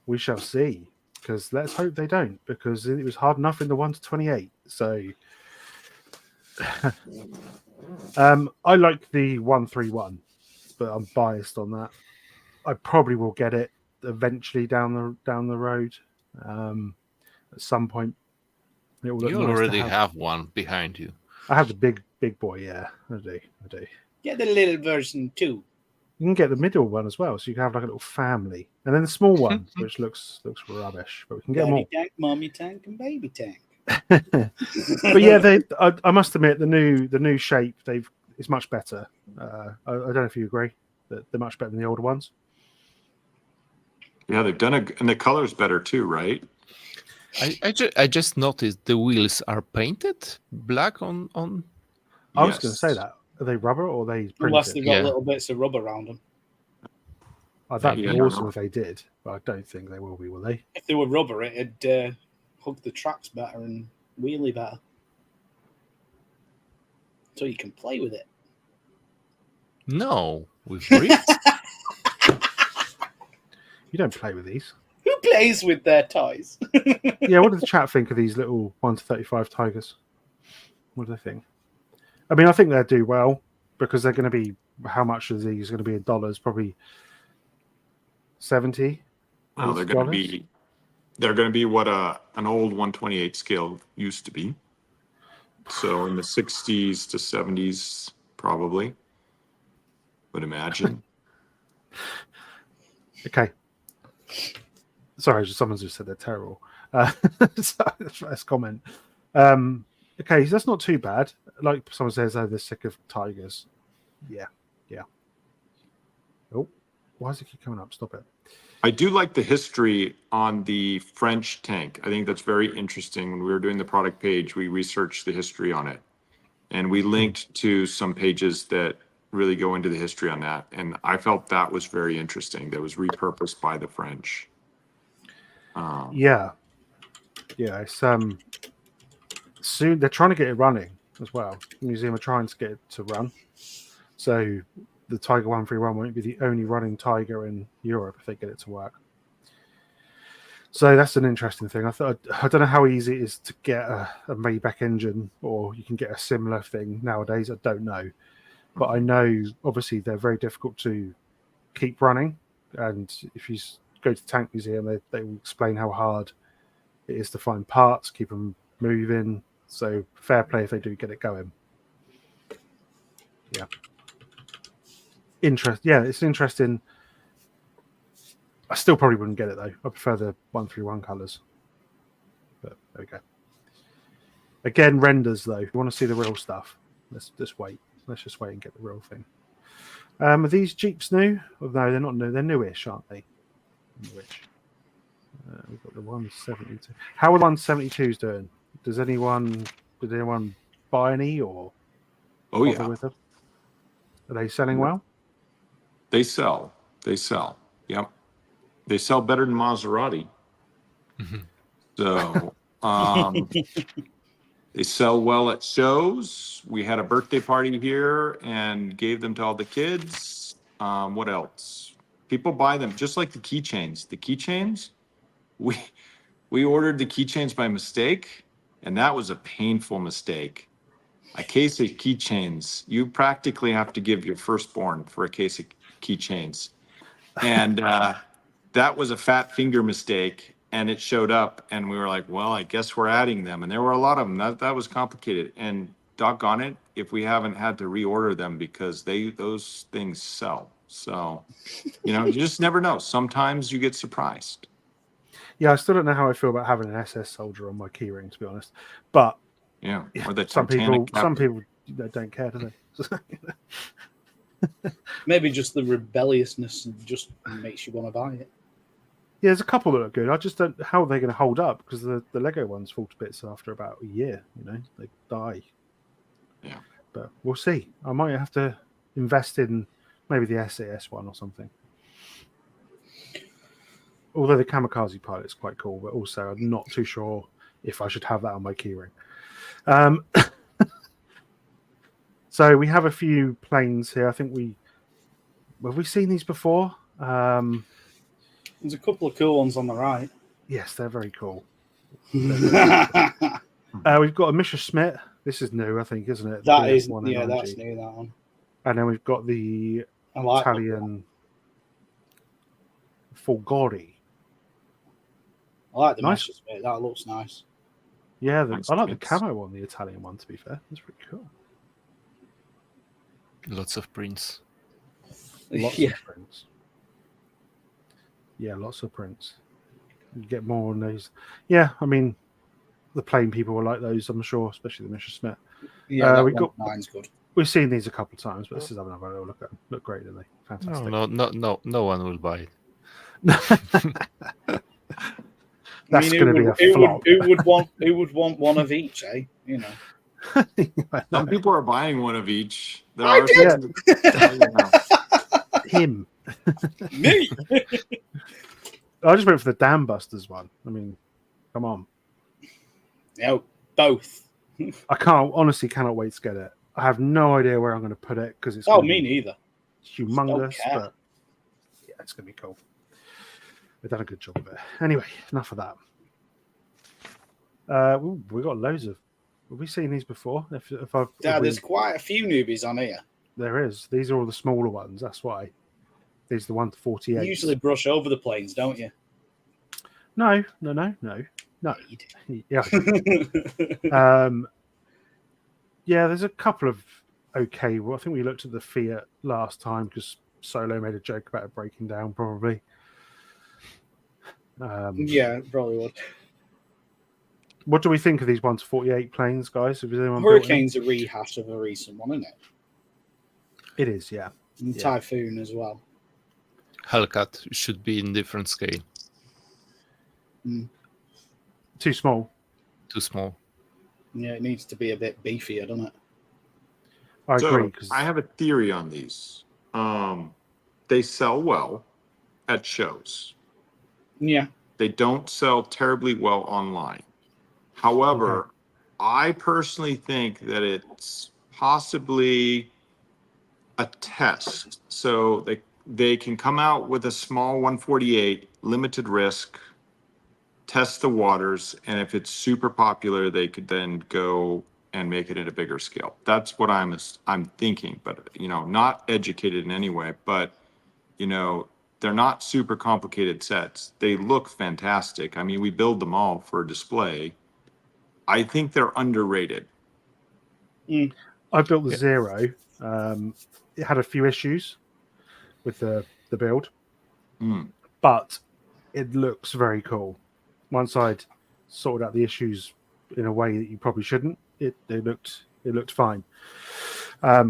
We shall see. Because let's hope they don't. Because it was hard enough in the 1-28. So I like the 131, but I'm biased on that. I probably will get it eventually down the road. At some point, it will look you nice already have one behind you. I have the big boy. Yeah, I do. Get the little version too. You can get the middle one as well, so you can have like a little family, and then the small one, which looks rubbish, but we can get them Daddy all. tank, mommy tank, and baby tank. But yeah, I must admit the new shape is much better. I don't know if you agree that they're much better than the older ones. Yeah, they've done and the color's better too, right? I just noticed the wheels are painted black on. I was going to say Yes. that. Are they rubber or are they Unless printed? they've got Yeah. little bits of rubber around them. Oh, that'd Maybe, be I don't awesome know. if they did, but I don't think they will they? If they were rubber, it'd hug the tracks better and wheelie better. So you can play with it. No, with bricks. You don't play with these. Who plays with their toys? Yeah, what does the chat think of these little 1-35 Tigers? What do they think? I mean, I think they'll do well because they're going to be, how much of these are going to be in dollars? Probably 70. Well, they're going to be what an old 128 scale used to be. So in the 60s to 70s, probably. Would imagine. Okay. Sorry, someone's just said they're terrible. So, first comment. Okay, so that's not too bad. Like someone says, oh, they're sick of tigers. Yeah. Oh, why does it keep coming up? Stop it. I do like the history on the French tank. I think that's very interesting. When we were doing the product page, we researched the history on it. And we linked to some pages that really go into the history on that. And I felt that was very interesting. That was repurposed by the French. Yeah. It's soon they're trying to get it running as well. The museum are trying to get it to run. So the Tiger 131 won't be the only running Tiger in Europe if they get it to work. So that's an interesting thing. I don't know how easy it is to get a Maybach engine, or you can get a similar thing nowadays. I don't know, but I know obviously they're very difficult to keep running. And if you go to the Tank Museum, they will explain how hard it is to find parts, keep them moving. So fair play if they do get it going. Yeah. It's interesting. I still probably wouldn't get it though. I prefer the 131 colours. But there we go. Again, renders though. If you want to see the real stuff, let's just wait. Let's just wait and get the real thing. Are these Jeeps new? Oh, no, they're not new. They're newish, aren't they? Newish. We've got the 172. How are the 172s doing? Did anyone buy any or Oh, bother yeah. with them? Are they selling well? They sell. Yep. They sell better than Maserati. So they sell well at shows. We had a birthday party here and gave them to all the kids. What else? People buy them just like the keychains. The keychains, we ordered the keychains by mistake, and that was a painful mistake. A case of keychains, you practically have to give your firstborn for a case of keychains. And that was a fat finger mistake, and it showed up, and we were like, well, I guess we're adding them. And there were a lot of them. That was complicated. And doggone it, if we haven't had to reorder them because those things sell. So, you just never know. Sometimes you get surprised. Yeah, I still don't know how I feel about having an SS soldier on my keyring, to be honest. But Yeah. Or the some people Titanic don't care, do they? Maybe just the rebelliousness just makes you want to buy it. Yeah, there's a couple that look good. I just don't. How are they going to hold up? Because the Lego ones fall to bits after about a year. They die. Yeah. But we'll see. I might have to invest in maybe the SAS one or something. Although the Kamikaze pilot's quite cool, but also I'm not too sure if I should have that on my keyring. So we have a few planes here. I think have we seen these before? There's a couple of cool ones on the right. Yes, they're very cool. We've That got a Misha Schmidt. This is new, I think, isn't it? is, BF1 yeah, and that's IG. new, that one. And then we've got the I like that. Italian Folgori. I like the Nice. meshes, mate. That looks nice. Yeah, Nice I like the kits. camo on the Italian one, to be fair. That's pretty cool. Lots of prints. Lots Yeah. of prints. Yeah, lots of prints. You get more on those. Yeah, I mean, the plain people will like those, I'm sure, especially the Mr. Smith. Yeah, that we one got- mine's good. We've seen these a couple of times, but this is having a little look at them. Look great, don't they? Fantastic. No one will buy it. That's going to be a flop. Who would want one of each, eh? You know. Some people are buying one of each. There I are did. some- you know. Him. Me. I just went for the Dam Busters one. I mean, come on. No, both. I honestly cannot wait to get it. I have no idea where I'm going to put it because it's Oh, gonna me be neither. humongous, care. but yeah, it's going to be cool. They've done a good job of it. Anyway, enough of that. We got loads of. Have we seen these before? There's quite a few newbies on here. There is. These are all the smaller ones. That's why. These are the 1 to 48. You usually brush over the planes, don't you? No. Yeah. Yeah, there's a couple of okay. Well, I think we looked at the Fiat last time because Solo made a joke about it breaking down, probably. Yeah, probably would. What do we think of these 1 to 48 planes, guys? Has anyone built any? Hurricane's a rehash of a recent one, isn't it? It is, yeah. And Yeah. Typhoon as well. Hellcat should be in different scale. Too small. Too small. Yeah, it needs to be a bit beefier, doesn't it? I agree. So 'Cause I have a theory on these. They sell well at shows. Yeah. They don't sell terribly well online. However, Okay. I personally think that it's possibly a test. So they can come out with a small 148, limited risk, test the waters, and if it's super popular, they could then go and make it at a bigger scale. That's what I'm thinking, but not educated in any way, but they're not super complicated sets. They look fantastic. I mean, we build them all for display. I think they're underrated. I built the Zero. It had a few issues with the build, but it looks very cool. Once I'd sorted out the issues in a way that you probably shouldn't, it looked fine. I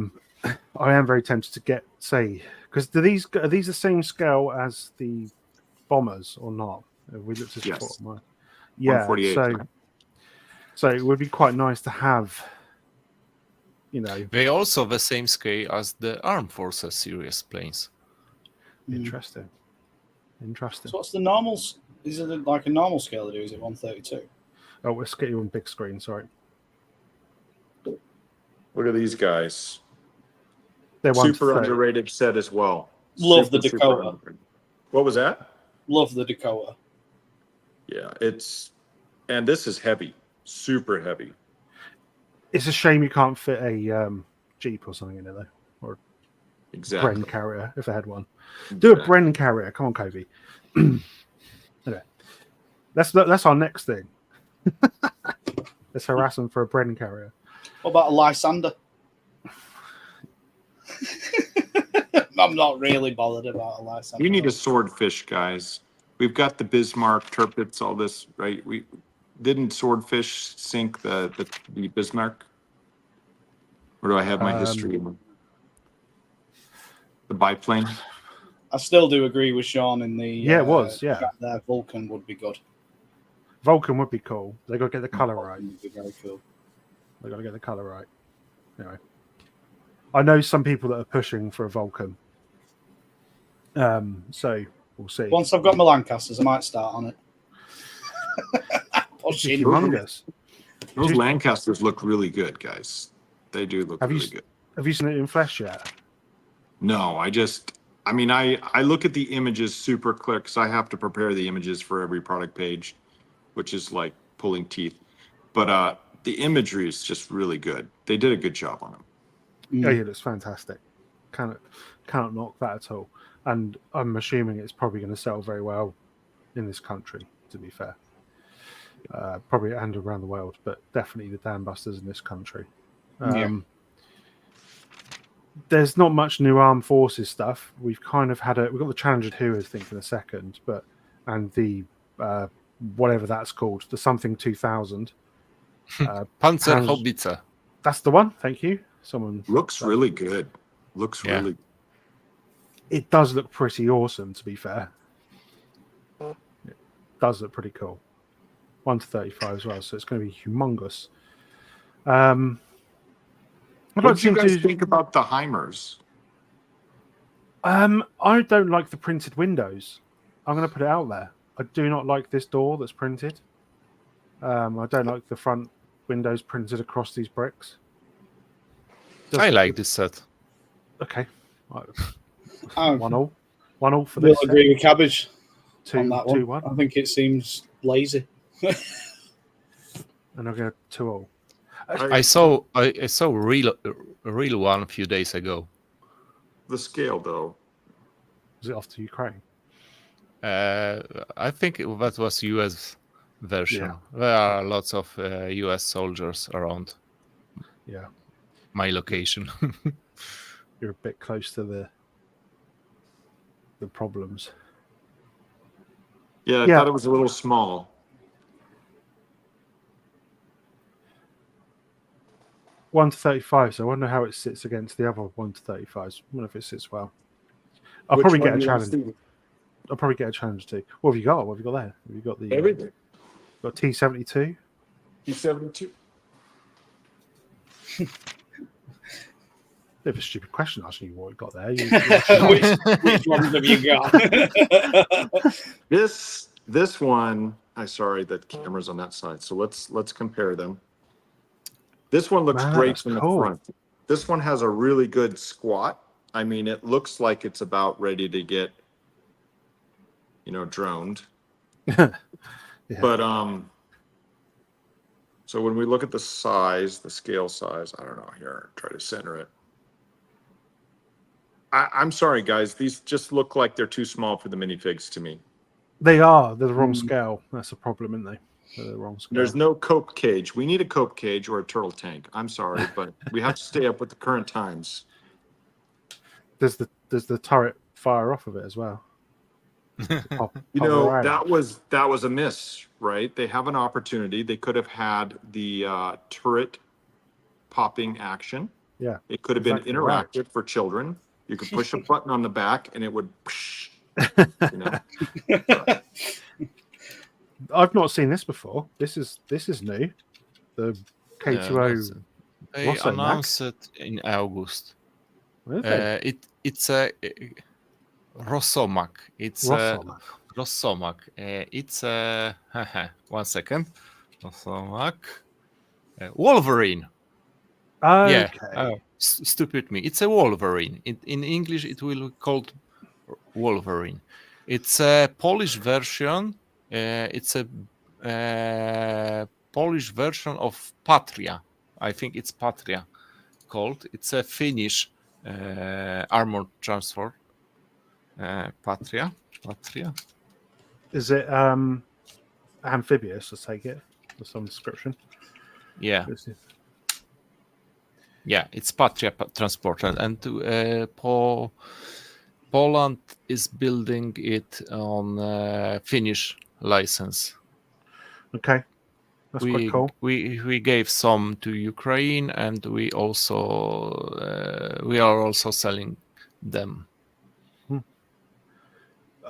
am very tempted to get, because are these the same scale as the bombers or not? Have we looked at Yes. before? Yeah, 148, right? so it would be quite nice to have. They also the same scale as the Armed Forces series planes. Interesting. So what's the normals? Is it like a normal scale they do? Is it 132? Oh, let's get you on big screen. Sorry, Look at these guys. they're Super 130. underrated set as well. Love the Super Dakota. underrated. What was that? Love the Dakota. Yeah, and this is heavy, super heavy. It's a shame you can't fit a Jeep or something in it, though, or Exactly. Bren carrier if they had one. Do a Bren carrier. Come on, Cobi. Okay. That's our next thing. Let's harass them for a Bren carrier. What about a Lysander? I'm not really bothered about a Lysander. You need a swordfish, guys. We've got the Bismarck, Tirpitz, all this, right? We didn't swordfish sink the Bismarck? Or do I have my history? The biplane? I still do agree with Sean in the Yeah, it was, yeah. fact that Vulcan would be good. Vulcan would be cool. They got to get the color right. Would be very cool. They got to get the color right. Anyway, I know some people that are pushing for a Vulcan. So we'll see. Once I've got my Lancasters, I might start on it. It's Pushing. humongous. Those Lancasters look really good, guys. They do look really good. Have you seen it in flesh yet? No, I look at the images super quick because I have to prepare the images for every product page, which is like pulling teeth. But the imagery is just really good. They did a good job on them. Oh, yeah, it looks fantastic. Cannot knock that at all. And I'm assuming it's probably going to sell very well in this country, to be fair. Probably and around the world, but definitely the Dam Busters in this country. there's not much new armed forces stuff. We've kind of we've got the Challenger 2, I think, in a second, and the whatever that's called, the something 2000. Panzerhaubitze. That's the one. Thank you. Someone Looks really good. Looks Yeah. really. It does look pretty awesome, to be fair. It does look pretty cool. 1-35 as well, so it's going to be humongous. What do you guys think about the Heimers? I don't like the printed windows. I'm going to put it out there. I do not like this door that's printed. I don't like the front windows printed across these bricks. I like this set. Okay. I 1-1 for will this. agree with Cabbage on that 2-1. one. I think it seems lazy. And I'll go 2-2. I saw a real one a few days ago. The scale, though. Was it off to Ukraine? I think that was US version. Yeah. There are lots of US soldiers around Yeah. my location. You're a bit close to the problems. Yeah, I Yeah. thought it was a little small. One to 35, so I wonder how it sits against the other 1-35s. I wonder if it sits well. I'll Which probably one get a do you wanna challenge. see? I'll probably get a challenge too. What have you got? What have you got there? Have you got the Everything. got T-72? T-72. Bit of a stupid question asking you what you got there. Which ones have you got? This one. I'm sorry that camera's on that side. So let's compare them. This one looks Man, great that's from the cool. front. This one has a really good squat. I mean, it looks like it's about ready to get, droned. Yeah. But so when we look at the size, the scale size, I don't know here, try to center it. I'm sorry, guys. These just look like they're too small for the minifigs to me. They are. They're the wrong scale. That's a problem, isn't they? They're the wrong scale. There's no cope cage. We need a cope cage or a turtle tank. I'm sorry, but we have to stay up with the current times. Does the turret fire off of it as well? Pop around. that was a miss, right? They have an opportunity. They could have had the turret popping action. Yeah. It could have Exactly been right. interactive for children. You could push a button on the back and it would, I've not seen this before. This is new. The K2O. They Rosso announced it in August. Really? It's a Rossomac. It's Rossomac. Rossomac. It's a 1 second. Rossomac. Wolverine. Okay. Yeah. Stupid me. It's a Wolverine. In English, it will be called Wolverine. It's a Polish version. It's a Polish version of Patria. I think it's Patria called. It's a Finnish armored transport. Patria. Is it amphibious? Let's take it for some description. Yeah. Yeah, it's Patria transport, and Poland is building it on Finnish license. Okay, that's quite cool. We gave some to Ukraine, and we are also selling them.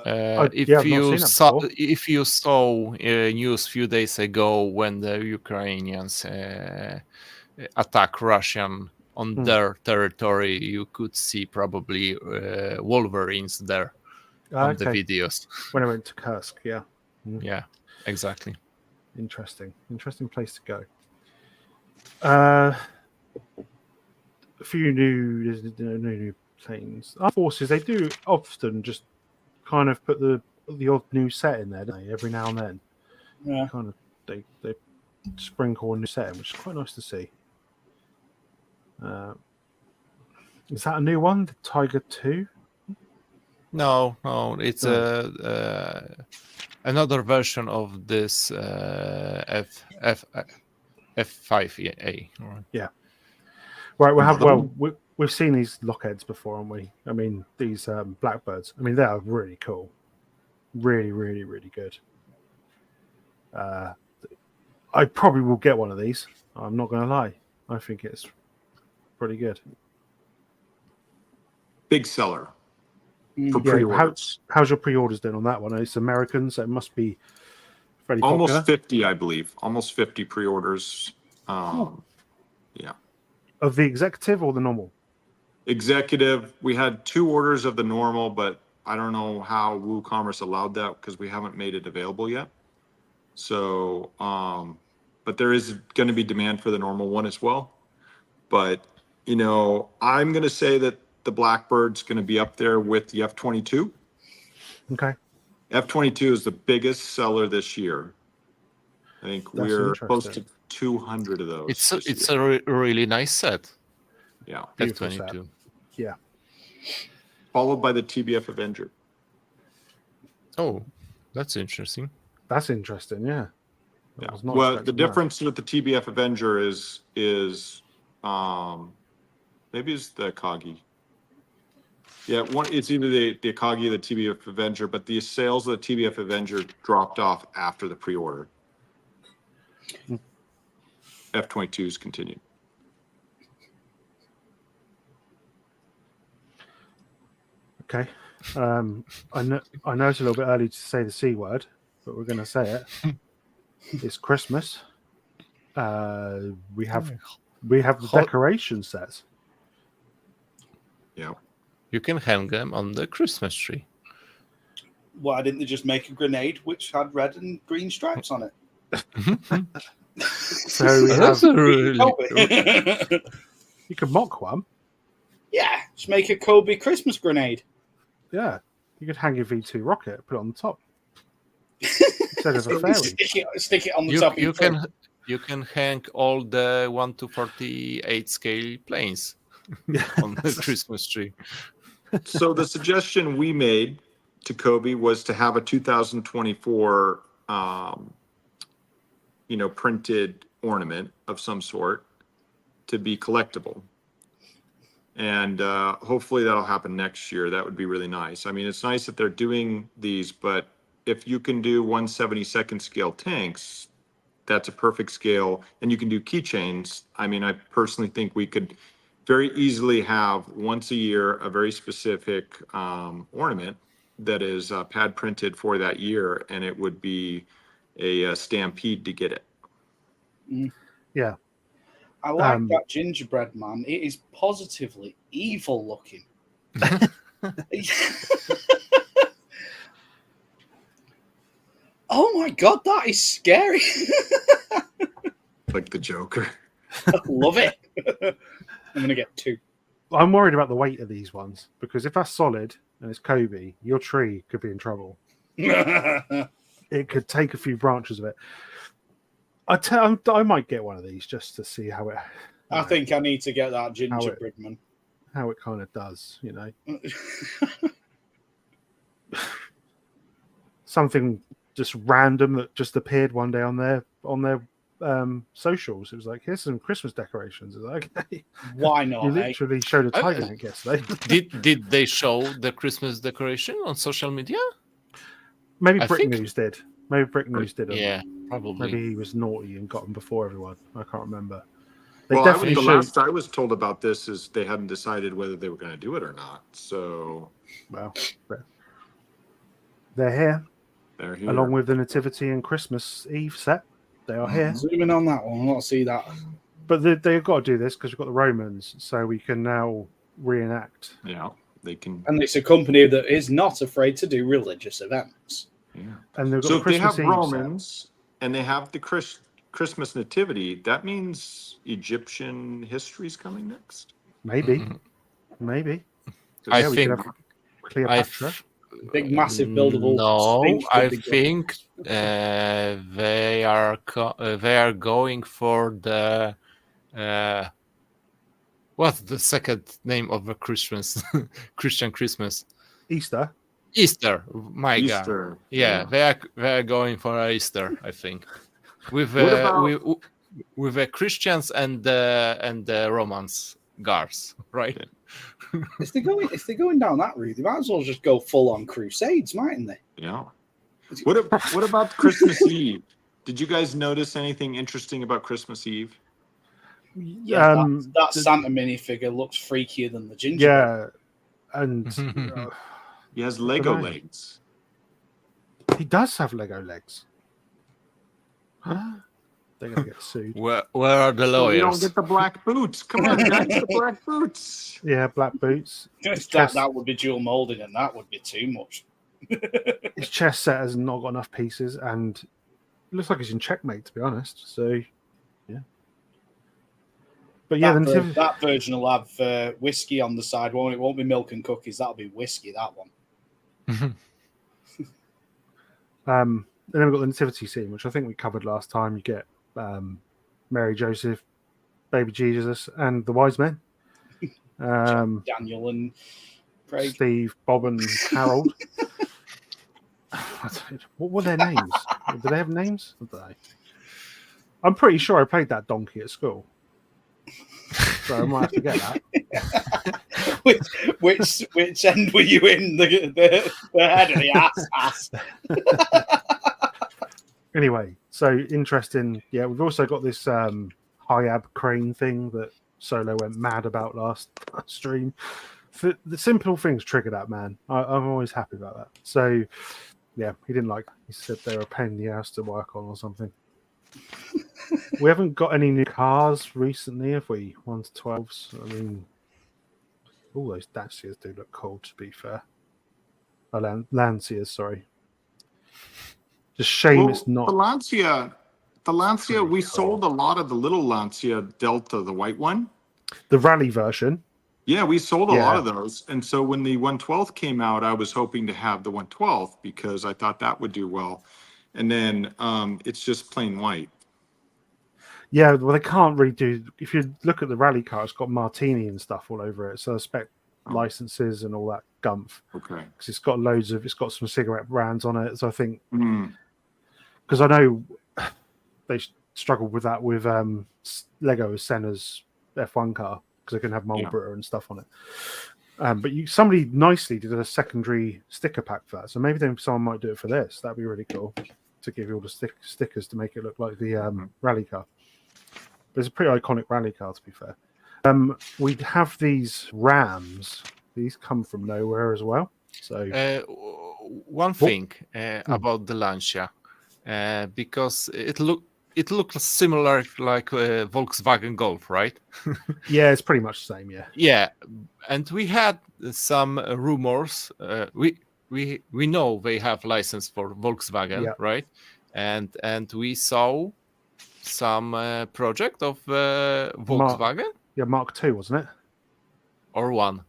If you saw news a few days ago when the Ukrainians attack Russian on their territory, you could see probably Wolverines there on the videos. When I went to Kursk, yeah. Yeah, exactly. Interesting place to go. A few new things. Our forces, they do often just kind of put the odd new set in there, don't they? Every now and then. Yeah. Kind of they sprinkle a new set in, which is quite nice to see. Is that a new one? The Tiger 2? No, it's another version of this F5A. Yeah. Right, we'll we've seen these lockheads before, haven't we? I mean, these blackbirds. I mean, they are really cool. Really, really, really good. I probably will get one of these. I'm not going to lie. I think it's pretty good. Big seller for Mm. Yeah, pre-orders. how's your pre-orders doing on that one? It's American, so it must be fairly popular. Almost 50, I believe. Almost 50 pre-orders. Yeah. Of the executive or the normal? Executive, we had 2 orders of the normal, but I don't know how WooCommerce allowed that because we haven't made it available yet. So, but there is going to be demand for the normal one as well. But, you know, I'm going to say that the Blackbird's going to be up there with the F-22. Okay. F-22 is the biggest seller this year. I think That's we're close interesting. to 200 of those. It's a really nice set. Yeah. Beautiful set. F-22. Yeah. Followed by the TBF Avenger. Oh, that's interesting. That's interesting. Yeah. I Yeah. was not Well, the expecting that. difference with the TBF Avenger is maybe it's the Akagi. Yeah, it's either the Akagi or the TBF Avenger, but the sales of the TBF Avenger dropped off after the pre-order. F-22s continued. Okay. I know it's a little bit early to say the C word, but we're going to say it. It's Christmas. We have the decoration sets. Yeah. You can hang them on the Christmas tree. Why didn't they just make a grenade which had red and green stripes on it? So we That's have, a really you could mock one. Yeah, just make a Cobi Christmas grenade. Yeah. You could hang your V2 rocket, put it on the top. Instead of a fairy. Stick it on the top. You can hang all the 1 to 48 scale planes on the Christmas tree. So the suggestion we made to Cobi was to have a 2024, printed ornament of some sort to be collectible. And hopefully that'll happen next year. That would be really nice. I mean, it's nice that they're doing these, but if you can do 1/72nd scale tanks, that's a perfect scale. And you can do keychains. I mean, I personally think we could very easily have once a year a very specific ornament that is pad printed for that year, and it would be a stampede to get it. Yeah. I like that gingerbread man. It is positively evil looking. Oh my god, that is scary. Like the Joker. I love it. I'm gonna get 2. I'm worried about the weight of these ones because if that's solid and it's Cobi, your tree could be in trouble. It could take a few branches of it. I might get one of these just to see how it. I think I need to get that gingerbread man. How it kind of does, you know. Something just random that just appeared one day on their socials. It was like, here's some Christmas decorations. It's like, okay. Why not? You literally showed a tiger ant yesterday. Did they show the Christmas decoration on social media? Maybe I Brick think- News did. Maybe Brick News did. Yeah, probably. Maybe he was naughty and got them before everyone. I can't remember. Well, Definitely the showed. last I was told about this is they hadn't decided whether they were going to do it or not. So Well, they're here they're here. along with the Nativity and Christmas Eve set. They are here, Zoom in on that one. Let's see that. but they've got to do this because we've got the Romans, so we can now reenact. Yeah, they can. And it's a company that is not afraid to do religious events. Yeah. And they've got So the if they have Christmas Eve set. Romans and they have the Christmas nativity, that means Egyptian history is coming next. Maybe, Mhm. maybe. I Yeah, we could think have Cleopatra. Big, massive, buildable. No, Sphinx I with the gun. think they are going for the what's the second name of the Christmas Christian Christmas? Easter. Easter. My God. Easter. Yeah, they are going for Easter. I think with What about- with the Christians and the Romans cars, right? If they're going down that route, they might as well just go full on Crusades, mightn't they? Yeah. What about Christmas Eve? Did you guys notice anything interesting about Christmas Eve? Yeah, that Santa minifigure looks freakier than the gingerbread. Yeah, and He has Lego legs. he does have Lego legs. They're gonna get sued. Where are the So we don't lawyers? get the black boots. Come on, guys, the black boots. Yeah, black boots. That would be dual molding, and that would be too much. His chess set has not got enough pieces, and it looks like he's in checkmate, to be honest. So, yeah. But yeah, that version will have whiskey on the side, won't it? Won't be milk and cookies. That'll be whiskey. That one. And then we've got the nativity scene, which I think we covered last time. You get Mary, Joseph, baby Jesus, and the wise men. Daniel and Craig. Steve, Bob, and Harold. What were their names? Do they have names? I don't know. I'm pretty sure I played that donkey at school. So I might have to get that. which end were you in? The head of the ass. Anyway, so interesting. Yeah, we've also got this high-ab crane thing that Solo went mad about last stream. The simple things trigger that man. I'm always happy about that. So, yeah, he didn't like. He said they were a pain in the ass to work on or something. We haven't got any new cars recently, have we? 1 to 12s. I mean, all those Dacias do look cool, to be fair. Lancias, sorry. Just shame it's not. The Lancia, we sold a lot of the little Lancia Delta, the white one. The rally version. Yeah, we sold a lot of those. And so when the 112th came out, I was hoping to have the 112th because I thought that would do well. And then it's just plain white. Yeah, well, they can't really do. If you look at the rally car, it's got Martini and stuff all over it. So I expect licenses and all that gumph. Okay. Because it's got some cigarette brands on it. So I think, because I know they struggled with that with Lego Senna's F1 car because they couldn't have Marlboro and stuff on it. But somebody nicely did a secondary sticker pack for that. So maybe someone might do it for this. That'd be really cool to give you all the stickers to make it look like the rally car. But it's a pretty iconic rally car, to be fair. We have these Rams. These come from nowhere as well. So one thing about the Lancia, because it looks similar like Volkswagen Golf, right? Yeah, it's pretty much the same. Yeah. Yeah, and we had some rumors. We know they have license for Volkswagen, right? And we saw some project of Volkswagen. Mark II, wasn't it? Or 1.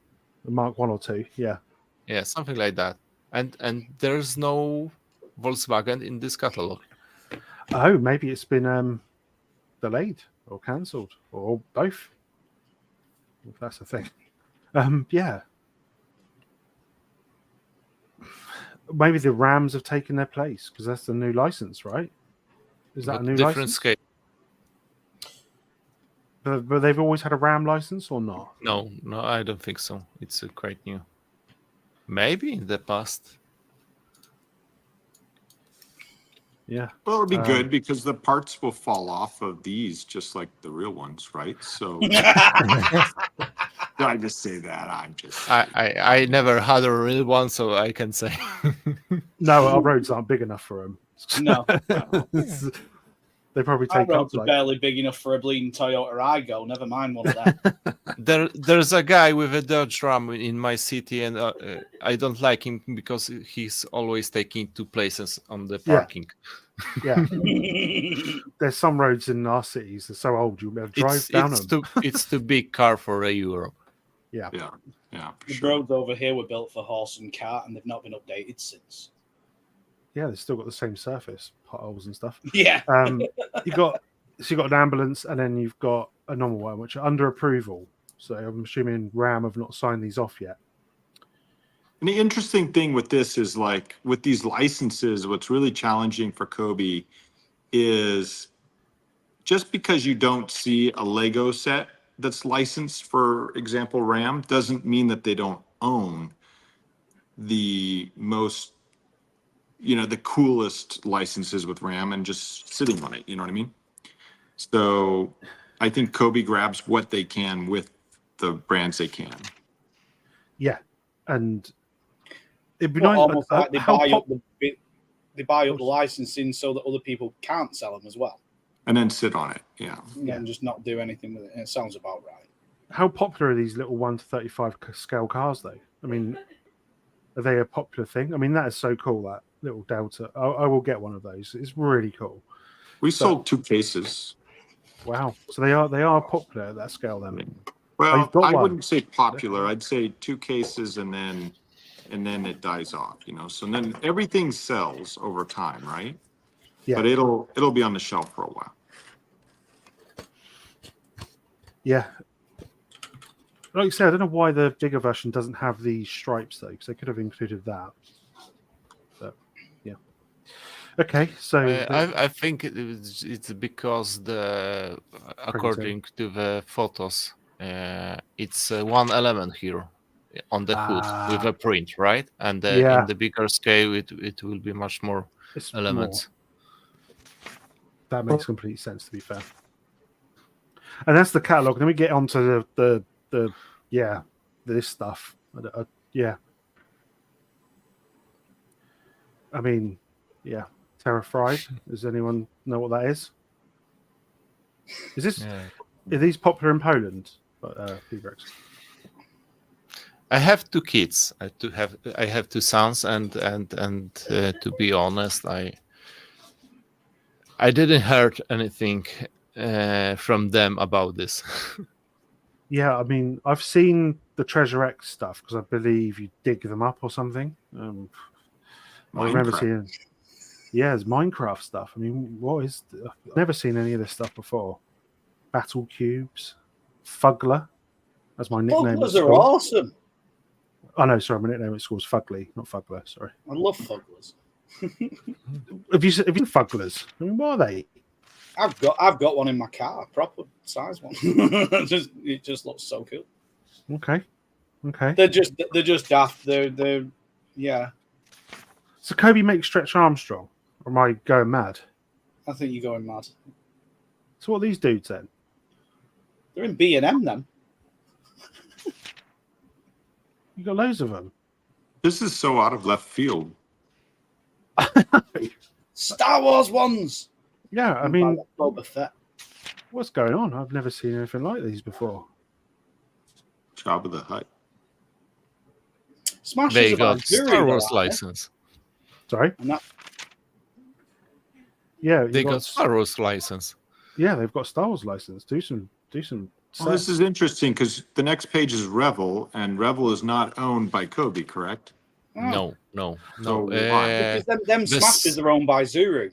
Mark 1 or 2, yeah. Yeah, something like that. And there's no Volkswagen in this catalog. Oh, maybe it's been delayed or cancelled or both. If that's the thing. Yeah. Maybe the Rams have taken their place because that's the new license, right? Is that a new different license? scale? But they've always had a Ram license or not? No, I don't think so. It's quite new. Maybe in the past. Yeah. Well, it'll be good because the parts will fall off of these just like the real ones, right? So did I just say that? I never had a real one, so I can say. No, our roads aren't big enough for them. No. They probably Our take up roads are barely big enough for a bleeding Toyota Igo. Never mind one of them. There's a guy with a Dodge Ram in my city, and I don't like him because he's always taking 2 places on the parking. Yeah. There's some roads in our cities that are so old you'll be able to drive down them. It's too big car for a Europe. Yeah. The roads over here were built for horse and cart, and they've not been updated since. Yeah, they've still got the same surface, potholes and stuff. Yeah. You've got an ambulance, and then you've got a normal one, which are under approval. So I'm assuming Ram have not signed these off yet. And the interesting thing with this is like with these licenses, what's really challenging for Cobi is just because you don't see a Lego set that's licensed, for example, RAM, doesn't mean that they don't own the most, the coolest licenses with RAM and just sitting on it. You know what I mean? So I think Cobi grabs what they can with the brands they can. Yeah, and it'd be Well, nice. almost like they buy up the Oh. licensing so that other people can't sell them as well. And then sit on it. Yeah. And just not do anything with it. It sounds about right. How popular are these little 1/35 scale cars, though? I mean, are they a popular thing? I mean, that is so cool. That little Delta. I will get one of those. It's really cool. We sold 2 cases. Wow. So they are popular at that scale then. Well, you've got I one. wouldn't say popular. I'd say 2 cases and then it dies off, So then everything sells over time, right? Yeah. But it'll be on the shelf for a while. Yeah. Like you said, I don't know why the bigger version doesn't have these stripes though, because they could have included that. But yeah. Okay, so I think it's because according to the photos, it's one element here on the hood with a print, right? And in the bigger scale, it will be much more it's elements. more. That makes complete sense, to be fair. And that's the catalog. Then we get onto the this stuff. Yeah. I mean, yeah. Terra fried. Does anyone know what that is? Is this? Yeah. Are these popular in Poland? P-Rex? I have 2 kids. I have 2 sons, and to be honest, I didn't heard anything from them about this. Yeah, I mean, I've seen the Treasure X stuff because I believe you dig them up or something. I remember seeing. Yeah, it's Minecraft stuff. I mean, I've never seen any of this stuff before. Battle cubes, Fugler. That's my nickname. Fugglers are awesome. Oh no, sorry, my nickname at school is Fugly, not Fugler. Sorry. I love Fugglers. Have you seen Fugglers? I mean, what are they? I've got one in my car, proper size one. It just looks so cool. Okay. They're just daft. They're yeah. So Cobi makes Stretch Armstrong, or am I going mad? I think you're going mad. So what are these dudes then? They're in B&M then. You got loads of them. This is so out of left field. Star Wars ones. Yeah, I mean, Boba Fett. what's going on? I've never seen anything like these before. Jabba the Hutt. Smash They is about got Fury, Star Wars though, aren't license. Sorry. they? And that, Yeah, They got Star Wars license. Yeah, they've got Star Wars license. Do some. Well, this is interesting because the next page is Revel, and Revel is not owned by Cobi, correct? No. So why? because them Smashes are owned by Zuru.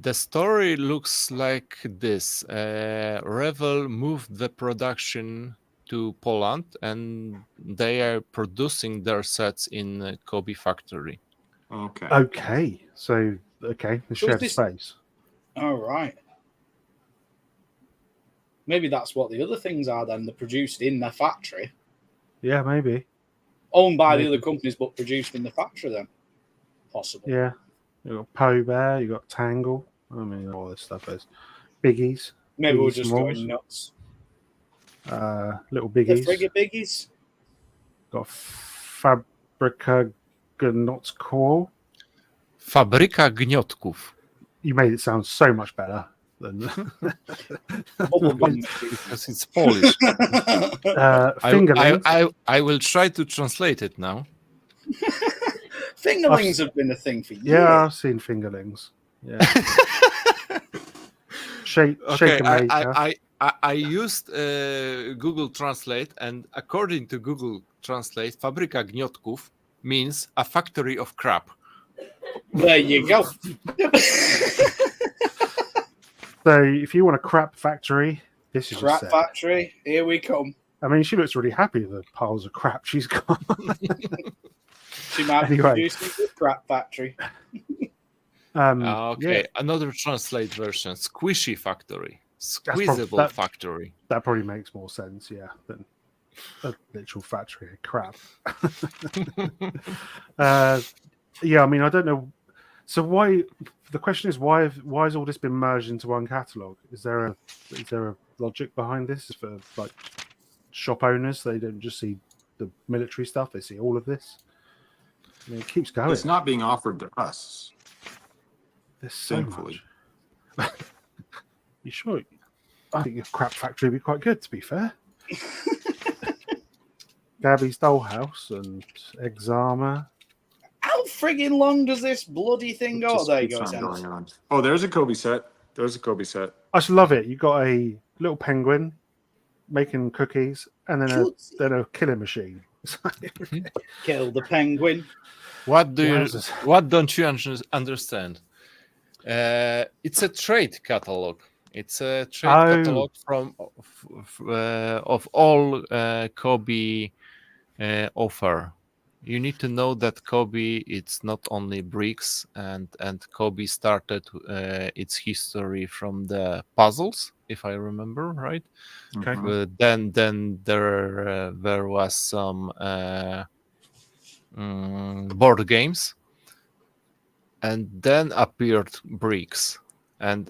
The story looks like this. Revel moved the production to Poland, and they are producing their sets in Cobi factory. Okay. Okay, so the So shared is this- space. Oh, right. Maybe that's what the other things are then. They're produced in their factory. Yeah, maybe. Owned by the Maybe. other companies, but produced in the factory then. Possible. Yeah, you got Poe Bear, you got Tangle. I mean, all this stuff is biggies. Maybe we're Biggie just Smalls. going nuts. Little The biggies. frigate biggies. Got Fabrica Gnotskor. Fabryka gniotków. You made it sound so much better than Bubblegum. Because it's Polish. Fingerlings. I will try to translate it now. Fingerlings have been a thing for years. Yeah, I've seen fingerlings. Yeah. Shake Okay, a maker. I used Google Translate, and according to Google Translate, Fabryka gniotków means a factory of crap. There you go. So if you want a crap factory, this is Crap your set. factory. Here we come. I mean, she looks really happy with the piles of crap she's got. She might be Anyway. producing the crap factory. Okay, Yeah. another translate version, Squishy Factory. Squeezable factory. That probably makes more sense, yeah, than a literal factory of crap. Yeah, I mean, I don't know. So why? The question is why has all this been merged into one catalog? Is there a logic behind this for like shop owners? They don't just see the military stuff; they see all of this. I mean, it keeps going. It's not being offered to us. There's so thankfully. much. You sure? I think your crap factory would be quite good, to be fair. Gabby's Dollhouse and Exama. How friggin' long does this bloody thing go? Just There you keeps go. on Sense. going on. Oh, there's a Cobi set. I just love it. You got a little penguin making cookies, and then a killing machine. Kill the penguin. What Wowzers. What don't you understand? It's a trade catalog. It's a trade catalog from of all Cobi offer. You need to know that Cobi it's not only bricks, and Cobi started its history from the puzzles, if I remember right. Okay. Then there was some board games, and then appeared bricks, and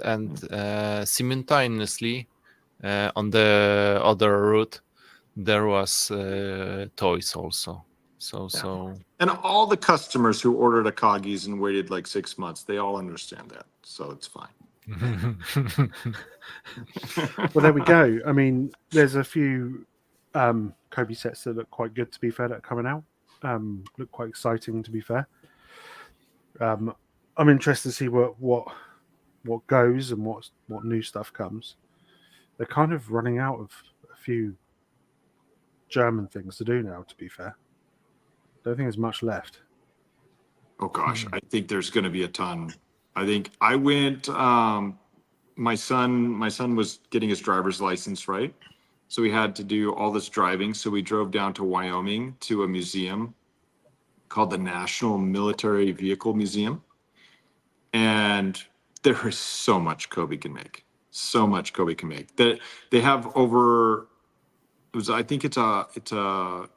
simultaneously on the other route there was toys also. So And all the customers who ordered a Kagis and waited like 6 months, they all understand that. So it's fine. Well, there we go. I mean, there's a few Kobe sets that look quite good, to be fair, that are coming out. Look quite exciting, to be fair. I'm interested to see what goes and what new stuff comes. They're kind of running out of a few German things to do now, to be fair. Don't think there's much left. Oh gosh, I think there's going to be a ton. I think I went. My son was getting his driver's license, right? So we had to do all this driving. So we drove down to Wyoming to a museum called the National Military Vehicle Museum, and there is so much Cobi can make. So much Cobi can make. That they have over. I think it's a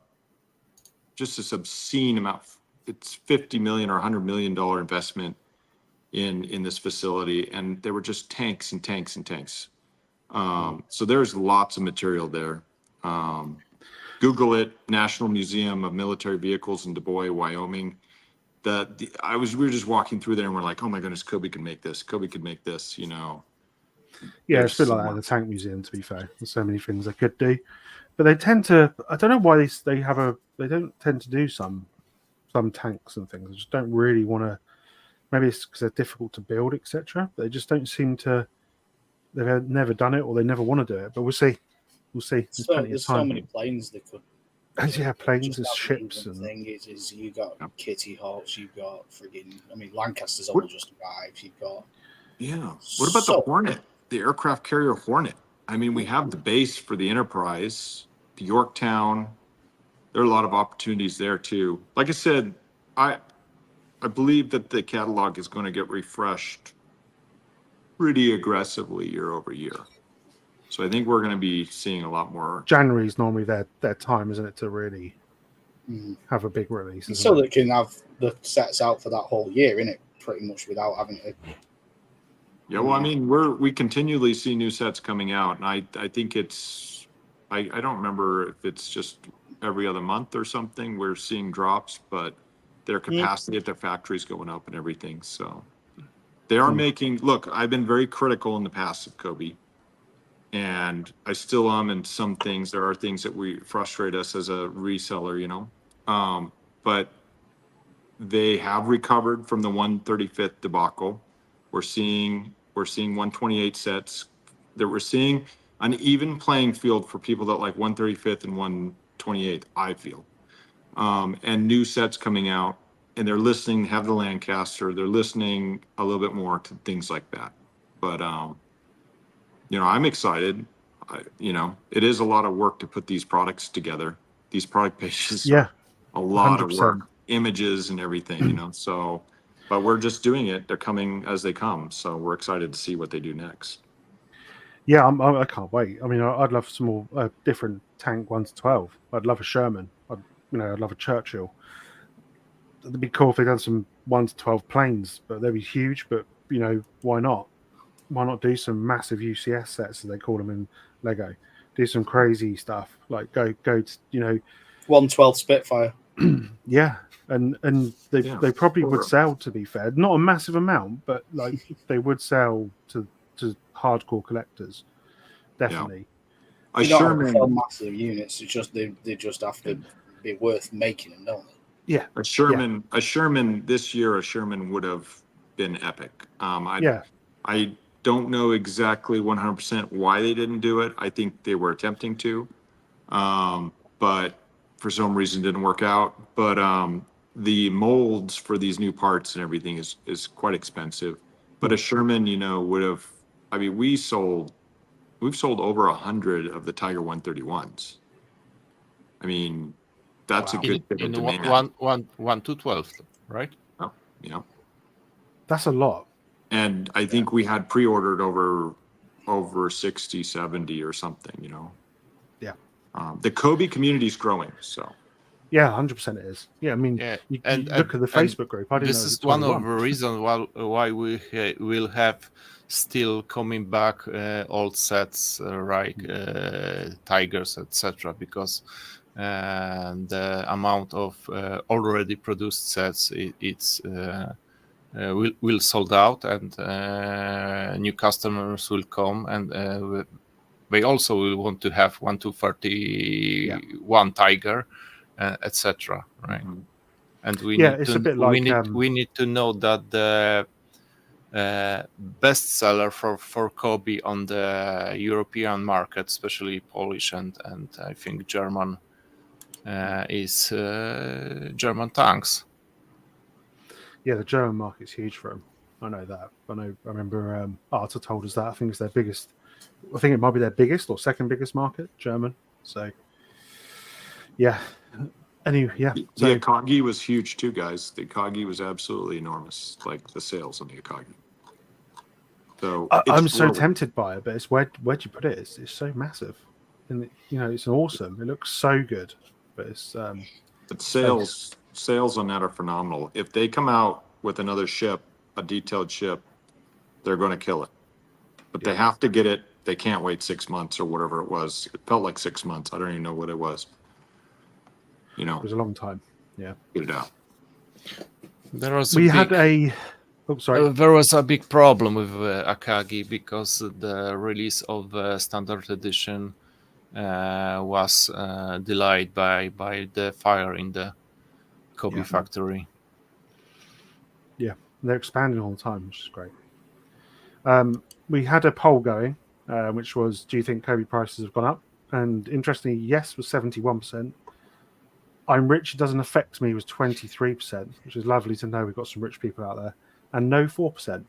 just a obscene amount. It's $50 million or $100 million investment in this facility, and there were just tanks and tanks and tanks. So there's lots of material there. Google it, National Museum of Military Vehicles in Du Bois, Wyoming. We were just walking through there and we're like, oh my goodness, Cobi can make this. Cobi could make this, you know. Yeah, it's a bit like that at the Tank Museum, to be fair. There's so many things they could do. But they tend to, I don't know why they don't tend to do some tanks and things. They just don't really want to, maybe it's because they're difficult to build, etc. They just don't seem to, they've never done it or they never want to do it. But we'll see. There's plenty of time. So many planes they could. Yeah, planes, Just ships. The And thing is you got Kitty Hawks, you've got friggin', Lancaster's all just arrived. You've got. Yeah. What about the Hornet, the aircraft carrier Hornet? I mean, we have the base for the Enterprise, the Yorktown. There are a lot of opportunities there too. Like I said, I believe that the catalog is going to get refreshed pretty aggressively year over year. So I think we're going to be seeing a lot more. January is normally their time, isn't it, to really have a big release? So they can have the sets out for that whole year, innit? Pretty much without having to. Yeah, well, I mean, we continually see new sets coming out, and I think it's I don't remember if it's just every other month or something. We're seeing drops, but their capacity at their factories going up and everything. So they are making. Look, I've been very critical in the past of Cobi, and I still am in some things. There are things that frustrate us as a reseller, you know, but they have recovered from the 135th debacle. We're seeing 128 sets. That we're seeing an even playing field for people that like 135th and 128th, I feel. And new sets coming out, and they're listening, have the Lancaster, they're listening a little bit more to things like that. But, you know, I'm excited. It is a lot of work to put these products together. These product pages, yeah, a lot 100%. of work, images and everything, you know, so, but we're just doing it. They're coming as they come. So we're excited to see what they do next. Yeah, I can't wait. I mean, I'd love some more different tank 1 to 12. I'd love a Sherman. I'd love a Churchill. It'd be cool if they done some 1 to 12 planes, but they'd be huge. But why not? Why not do some massive UCS sets, as they call them in Lego? Do some crazy stuff like go to 112 Spitfire. yeah, and they probably would sell. To be fair, not a massive amount, but like they would sell to hardcore collectors, definitely. You don't have to sell massive units. It's just they just have to be worth making them, don't they? Yeah, a Sherman this year. A Sherman would have been epic. I don't know exactly 100% why they didn't do it. I think they were attempting to, but for some reason didn't work out. But the molds for these new parts and everything is quite expensive. But a Sherman, would have. I mean, we've sold over 100 of the Tiger 131s. I mean, that's a good bit of demand. 1 to 12, right? Oh, that's a lot. And I think we had pre-ordered over 60, 70 or something, Yeah. The Cobi community is growing, so. Yeah, 100% it is. Yeah, I mean, you look at the Facebook group. I didn't know this is one of the reasons why we will have still coming back old sets like Tigers, etc. Because the amount of already produced sets will sold out, and new customers will come, and they also will want to have 1 to 31 Tiger, etc. Right? And we need to know that the bestseller for Cobi on the European market, especially Polish and I think German, is German tanks. Yeah, the German market's huge for them. I know that. I remember Arta told us that. I think it's their biggest. I think it might be their biggest or second biggest market, German. So, yeah. Anyway, yeah. So, the Akagi was huge too, guys. The Akagi was absolutely enormous, like the sales on the Akagi. So I'm so tempted by it, but it's where'd you put it? It's so massive, and it's awesome. It looks so good, but it's. But sales on that are phenomenal. If they come out with another ship, a detailed ship, they're going to kill it. But they have to get it. They can't wait 6 months or whatever it was. It felt like 6 months. I don't even know what it was. It was a long time. Yeah. Get it out. There was there was a big problem with Akagi because the release of the standard edition was delayed by the fire in the Cobi factory. Yeah, they're expanding all the time, which is great. We had a poll going, which was, do you think Cobi prices have gone up? And interestingly, yes was 71%. I'm rich, it doesn't affect me was 23%, which is lovely to know we've got some rich people out there. And no 4%.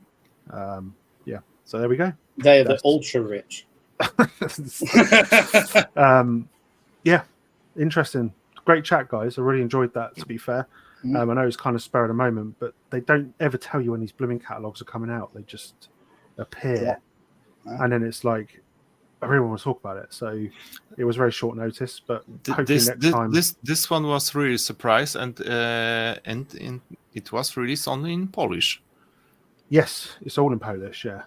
So there we go. They're the ultra rich. Interesting. Great chat, guys. I really enjoyed that, to be fair. I know it's kind of spur of the moment, but they don't ever tell you when these blooming catalogs are coming out. They just appear. And then it's like, everyone will talk about it. So it was very short notice, but hopefully next time. This one was really surprised, and it was released only in Polish. Yes, it's all in Polish, yeah.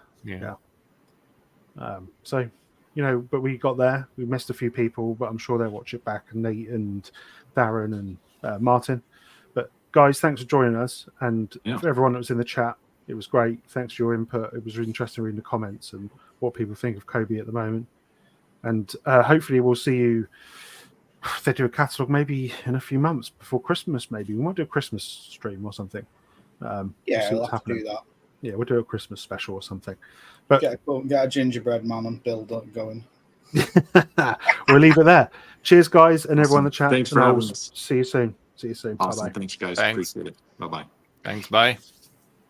So, but we got there. We missed a few people, but I'm sure they'll watch it back, and Nate and Darren and Martin. But guys, thanks for joining us, and for everyone that was in the chat, it was great. Thanks for your input. It was really interesting reading the comments and what people think of Cobi at the moment. And hopefully we'll see you. If they do a catalogue maybe in a few months before Christmas, maybe we might do a Christmas stream or something. We'll have to do that. Yeah, we'll do a Christmas special or something. But get a gingerbread man and build up going. We'll leave it there. Cheers, guys, and everyone in the chat. Thanks for having us. See you soon. Awesome. Bye-bye. Thanks, guys. Thanks. Appreciate it. Bye-bye. Thanks. Bye.